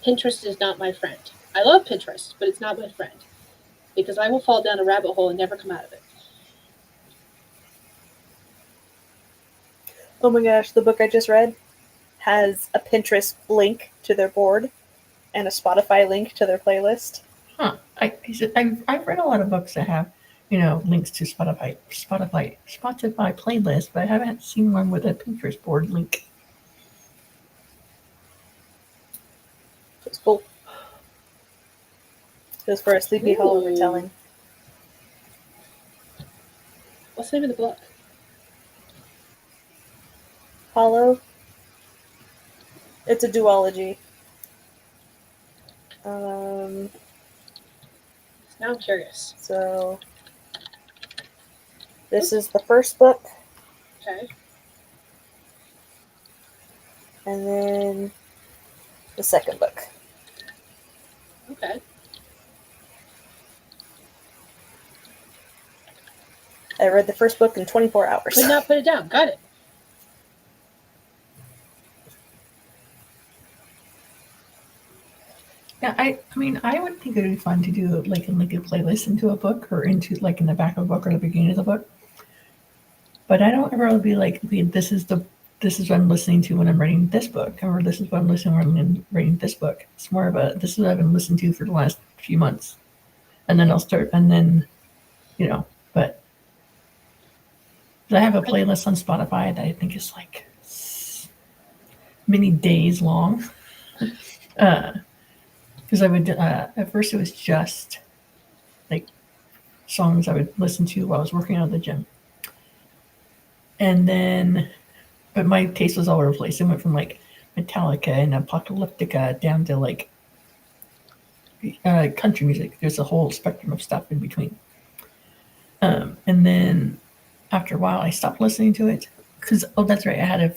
Pinterest is not my friend. I love Pinterest, but it's not my friend. Because I will fall down a rabbit hole and never come out of it. Oh my gosh, the book I just read has a Pinterest link to their board and a Spotify link to their playlist. Huh. I've read a lot of books that have, links to Spotify playlist, but I haven't seen one with a Pinterest board link. It's cool. It was for a Sleepy Hollow retelling. What's the name of the book? Hollow. It's a duology. Now I'm curious. So this is the first book, Okay. and then the second book. Okay. I read the first book in 24 hours. Could not put it down. Got it. Yeah, I mean, I would think it would be fun to do like a playlist into a book or into like in the back of a book or the beginning of the book. But I don't ever be like, okay, this is what I'm listening to when I'm writing this book, or this is what I'm listening when I'm writing this book. It's more of a this is what I've been listening to for the last few months, and then I'll start, and then, but I have a playlist on Spotify that I think is like many days long. Because I would at first it was just like songs I would listen to while I was working out at the gym, and then, but my taste was all over the place. It went from like Metallica and Apocalyptica down to like country music. There's a whole spectrum of stuff in between. And then after a while, I stopped listening to it because that's right, I had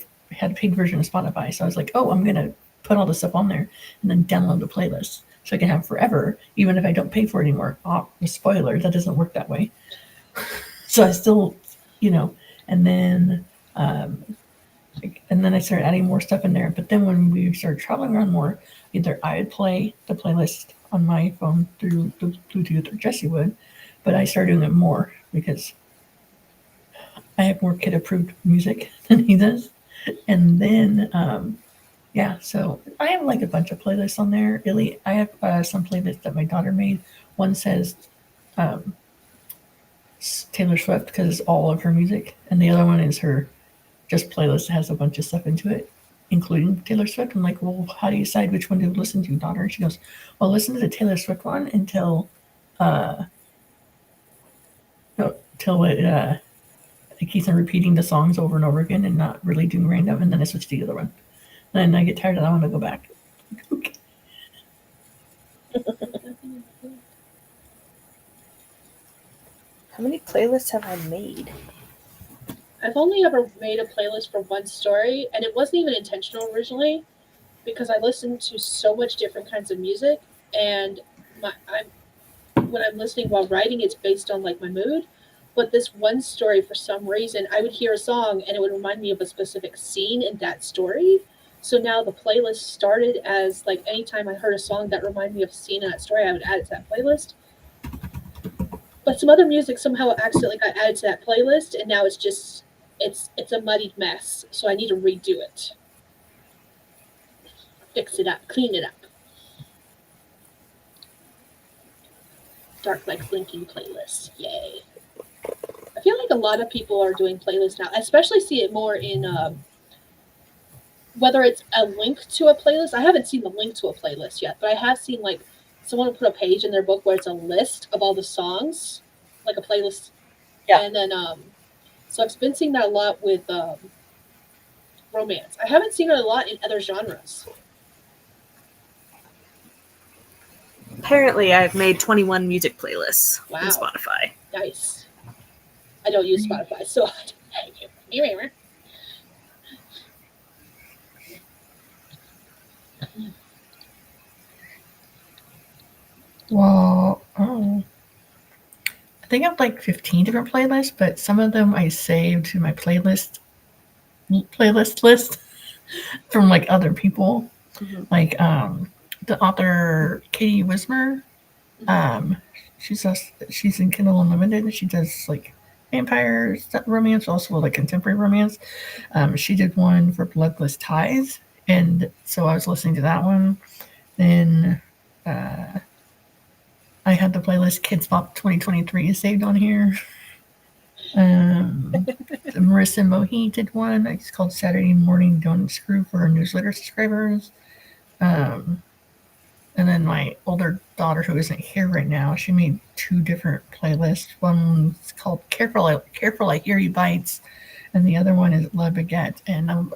a paid version of Spotify, so I was like, oh, I'm gonna put all this stuff on there and then download the playlist so I can have forever, even if I don't pay for it anymore. Oh, spoiler, that doesn't work that way. So I still, and then I started adding more stuff in there. But then when we started traveling around more, either I would play the playlist on my phone through the Bluetooth, or Jesse would, but I started doing it more because I have more kid-approved music than he does. And then, so I have like a bunch of playlists on there. Really, I have some playlists that my daughter made. One says Taylor Swift because it's all of her music, and the other one is her just playlist that has a bunch of stuff into it, including Taylor Swift. I'm like, well, how do you decide which one to listen to, daughter? And she goes, well, listen to the Taylor Swift one until it keeps on repeating the songs over and over again and not really doing random, and then I switch to the other one. And I get tired of that. I want to go back. Okay. How many playlists have I made? I've only ever made a playlist for one story, and it wasn't even intentional originally because I listened to so much different kinds of music, and when I'm listening while writing, it's based on like my mood. But this one story, for some reason, I would hear a song and it would remind me of a specific scene in that story. So now the playlist started as like anytime I heard a song that reminded me of a scene in that story, I would add it to that playlist. But some other music somehow accidentally got added to that playlist, and now it's a muddied mess. So I need to redo it, fix it up, clean it up. Dark like blinking playlists, yay! I feel like a lot of people are doing playlists now. I especially see it more in whether it's a link to a playlist. I haven't seen the link to a playlist yet, but I have seen like someone will put a page in their book where it's a list of all the songs, like a playlist. Yeah. And then so I've been seeing that a lot with romance. I haven't seen it a lot in other genres. Apparently, I've made 21 music playlists Wow. in Spotify. Nice. I don't use Spotify, so Well, I think I have like 15 different playlists, but some of them I saved to my playlist list from like other people. Mhm. Like the author Katie Wismer. She's in Kindle Unlimited, and she does like vampires romance, also like contemporary romance. She did one for Bloodless Ties, and so I was listening to that one. Then I had the playlist Kids Pop 2023 saved on here. Marissa Mohi did one. It's called Saturday Morning Don't Screw for her newsletter subscribers. And then my older daughter, who isn't here right now, she made 2 different playlists. One's called Careful I Hear You Bites, and the other one is Love Baguette. And I'm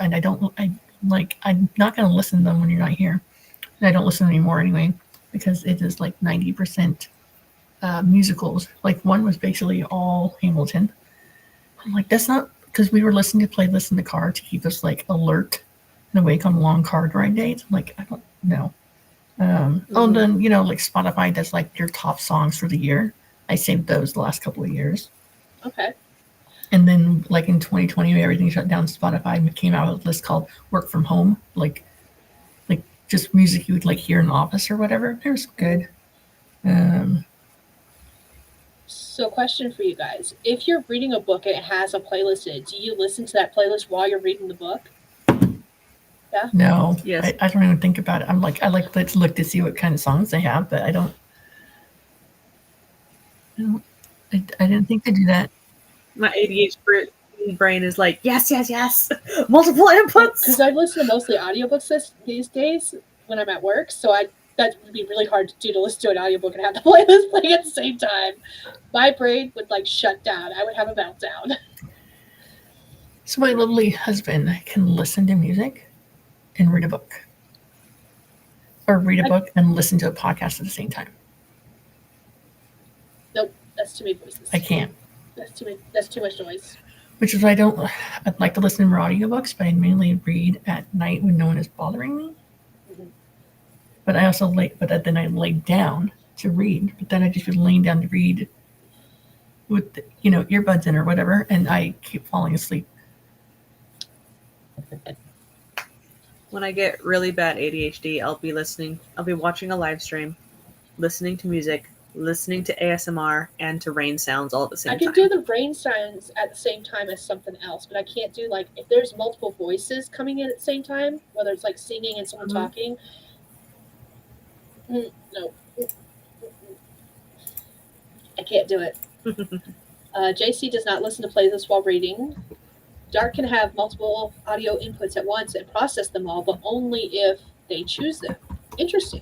not going to listen to them when you're not here. And I don't listen anymore anyway, because it is like 90% musicals. Like one was basically all Hamilton. I'm like, that's not, because we were listening to playlists in the car to keep us like alert and awake on long car ride days. I'm like, I don't know. Oh, then, like Spotify does like your top songs for the year. I saved those the last couple of years. Okay. And then like in 2020, when everything shut down, Spotify came out with a list called Work From Home, like just music you would like hear in the office or whatever. It was good. So, question for you guys: if you're reading a book and it has a playlist in it, do you listen to that playlist while you're reading the book? Yeah. No, Yes. I don't even think about it. I'm like, I like to look to see what kind of songs they have, but I don't. I didn't think to do that. My ADHD brain is like, yes, multiple inputs. Because I listen to mostly audiobooks these days when I'm at work, so that would be really hard to do, to listen to an audiobook and have the playlist playing at the same time. My brain would like shut down. I would have a meltdown. So my lovely husband can listen to music and read a book. Or read a book and listen to a podcast at the same time. Nope, that's too many voices. I can't. That's too much noise. Which is why I'd like to listen to more audiobooks, but I mainly read at night when no one is bothering me. Mm-hmm. But then I lay down to read, but then I just be laying down to read with earbuds in or whatever, and I keep falling asleep. When I get really bad ADHD, I'll be watching a live stream, listening to music, listening to ASMR, and to rain sounds all at the same time. I can do the rain sounds at the same time as something else, but I can't do like if there's multiple voices coming in at the same time, whether it's like singing and someone talking. No. I can't do it. JC does not listen to playlists while reading. Dark can have multiple audio inputs at once and process them all, but only if they choose them. Interesting.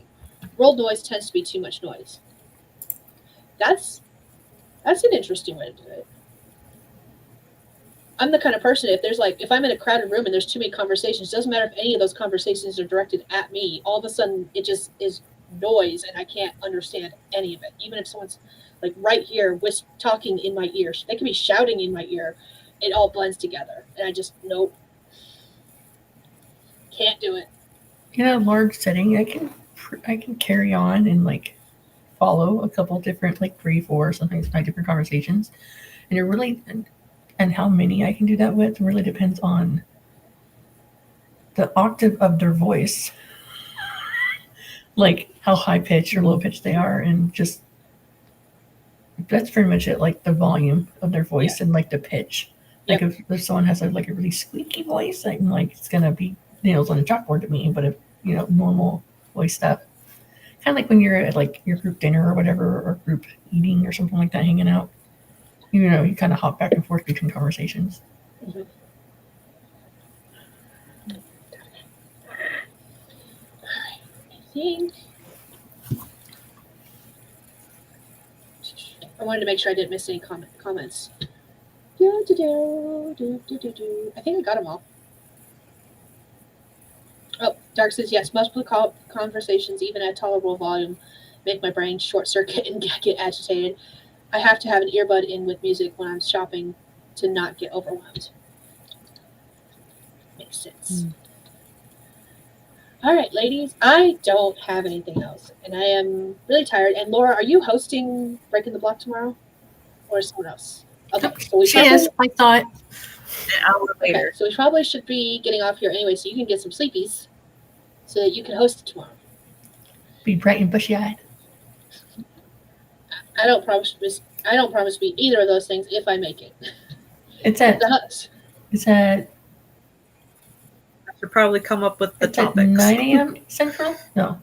World noise tends to be too much noise. That's an interesting way to do it. I'm the kind of person, if I'm in a crowded room and there's too many conversations, doesn't matter if any of those conversations are directed at me, all of a sudden it just is noise and I can't understand any of it. Even if someone's like right here talking in my ear, they can be shouting in my ear, it all blends together. And I just, nope, can't do it. In a large setting, I can carry on and like follow a couple different, like 3, 4, sometimes 5 different conversations, and it really and how many I can do that with really depends on the octave of their voice, like how high pitched or low pitched they are, and just that's pretty much it. Like the volume of their voice and like the pitch. Like if someone has like a really squeaky voice, like it's gonna be nails on a chalkboard to me. But if normal voice stuff, kind of like when you're at like your group dinner or whatever, or group eating or something like that, hanging out, you kind of hop back and forth between conversations. Mm-hmm. I wanted to make sure I didn't miss any comments. I think I got them all. Oh, Dark says yes. Multiple conversations, even at tolerable volume, make my brain short circuit and get agitated. I have to have an earbud in with music when I'm shopping to not get overwhelmed. Makes sense. Mm. All right, ladies, I don't have anything else, and I am really tired. And Laura, are you hosting Breaking the Block tomorrow, or someone else? Okay, so she is. I thought an hour later. Okay, so we probably should be getting off here anyway, so you can get some sleepies, so that you can host it tomorrow. Be bright and bushy-eyed. I don't promise to be either of those things if I make it. It's at the house. It's at. I should probably come up with the topics. At 9 a.m. Central? No.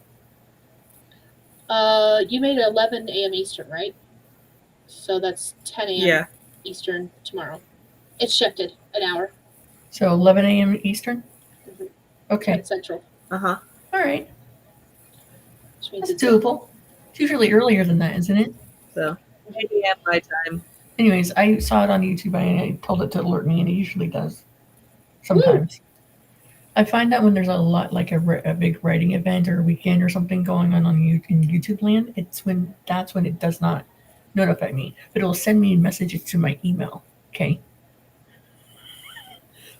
You made it 11 a.m. Eastern, right? So that's 10 a.m. Eastern tomorrow. It's shifted an hour. So 11 a.m. Eastern? Mm-hmm. Okay. 10 Central. Uh-huh. All right. That's doable. It's usually earlier than that, isn't it? So 8 a.m. my time. Anyways, I saw it on YouTube and I told it to alert me, and it usually does. Sometimes. Woo! I find that when there's a lot, like a big writing event or a weekend or something going on in YouTube land, that's when it does not notify me. But it'll send me messages to my email. Okay.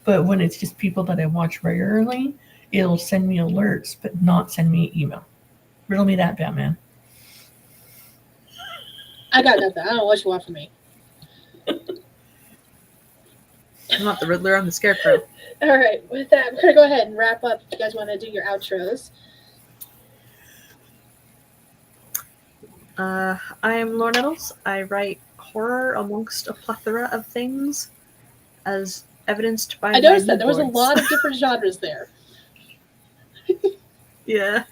But when it's just people that I watch regularly, it'll send me alerts, but not send me an email. Riddle me that, Batman. I got nothing. I don't know what you want from me. I'm not the Riddler, I'm the Scarecrow. All right, with that, we're going to go ahead and wrap up. If you guys want to do your outros. I am Lauren Nettles. I write horror amongst a plethora of things, as evidenced by I noticed that there was a lot of different genres there. Yeah.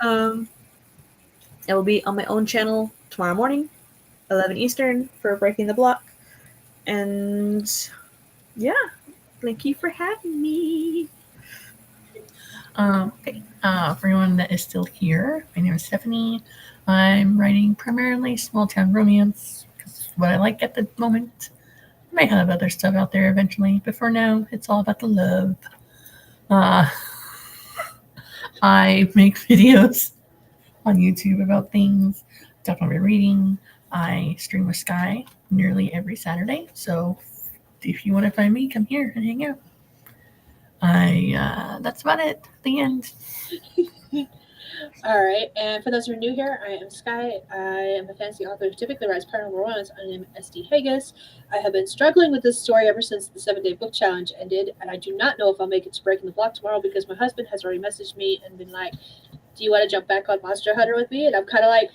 It will be on my own channel tomorrow morning, 11 Eastern, for Breaking the Block. And yeah, thank you for having me. Okay. For anyone that is still here, my name is Stephanie. I'm writing primarily small town romance because what I like at the moment. I might have other stuff out there eventually, but for now, it's all about the love. I make videos on YouTube about things, talk about my reading. I stream with Skye nearly every Saturday, so if you want to find me, come here and hang out. That's about it. The end. All right, and for those who are new here, I am Skye. I am a fantasy author who typically writes paranormal romance under the name SD Hegyes. I have been struggling with this story ever since the 7-day book challenge ended, and I do not know if I'll make it to Breaking the Block tomorrow because my husband has already messaged me and been like, do you want to jump back on Monster Hunter with me? And I'm kind of like,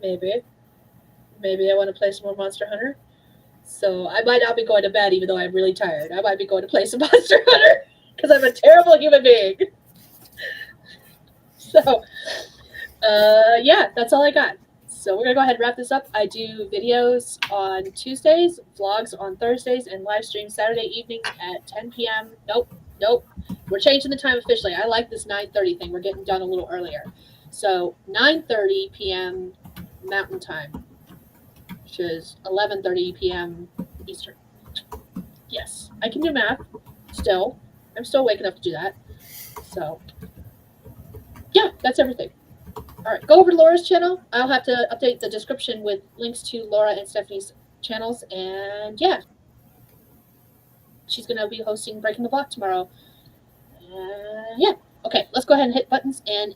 maybe I want to play some more Monster Hunter. So I might not be going to bed even though I'm really tired. I might be going to play some Monster Hunter because I'm a terrible human being. So, yeah, that's all I got. So we're going to go ahead and wrap this up. I do videos on Tuesdays, vlogs on Thursdays, and live stream Saturday evenings at 10 p.m. Nope. We're changing the time officially. I like this 9:30 thing. We're getting done a little earlier. So 9:30 p.m. Mountain Time, which is 11:30 p.m. Eastern. I can do math still. I'm still awake enough to do that. So, yeah, that's everything. All right, go over to Laura's channel. I'll have to update the description with links to Laura and Stephanie's channels. And yeah, she's going to be hosting Breaking the Block tomorrow. Yeah. Okay, let's go ahead and hit buttons and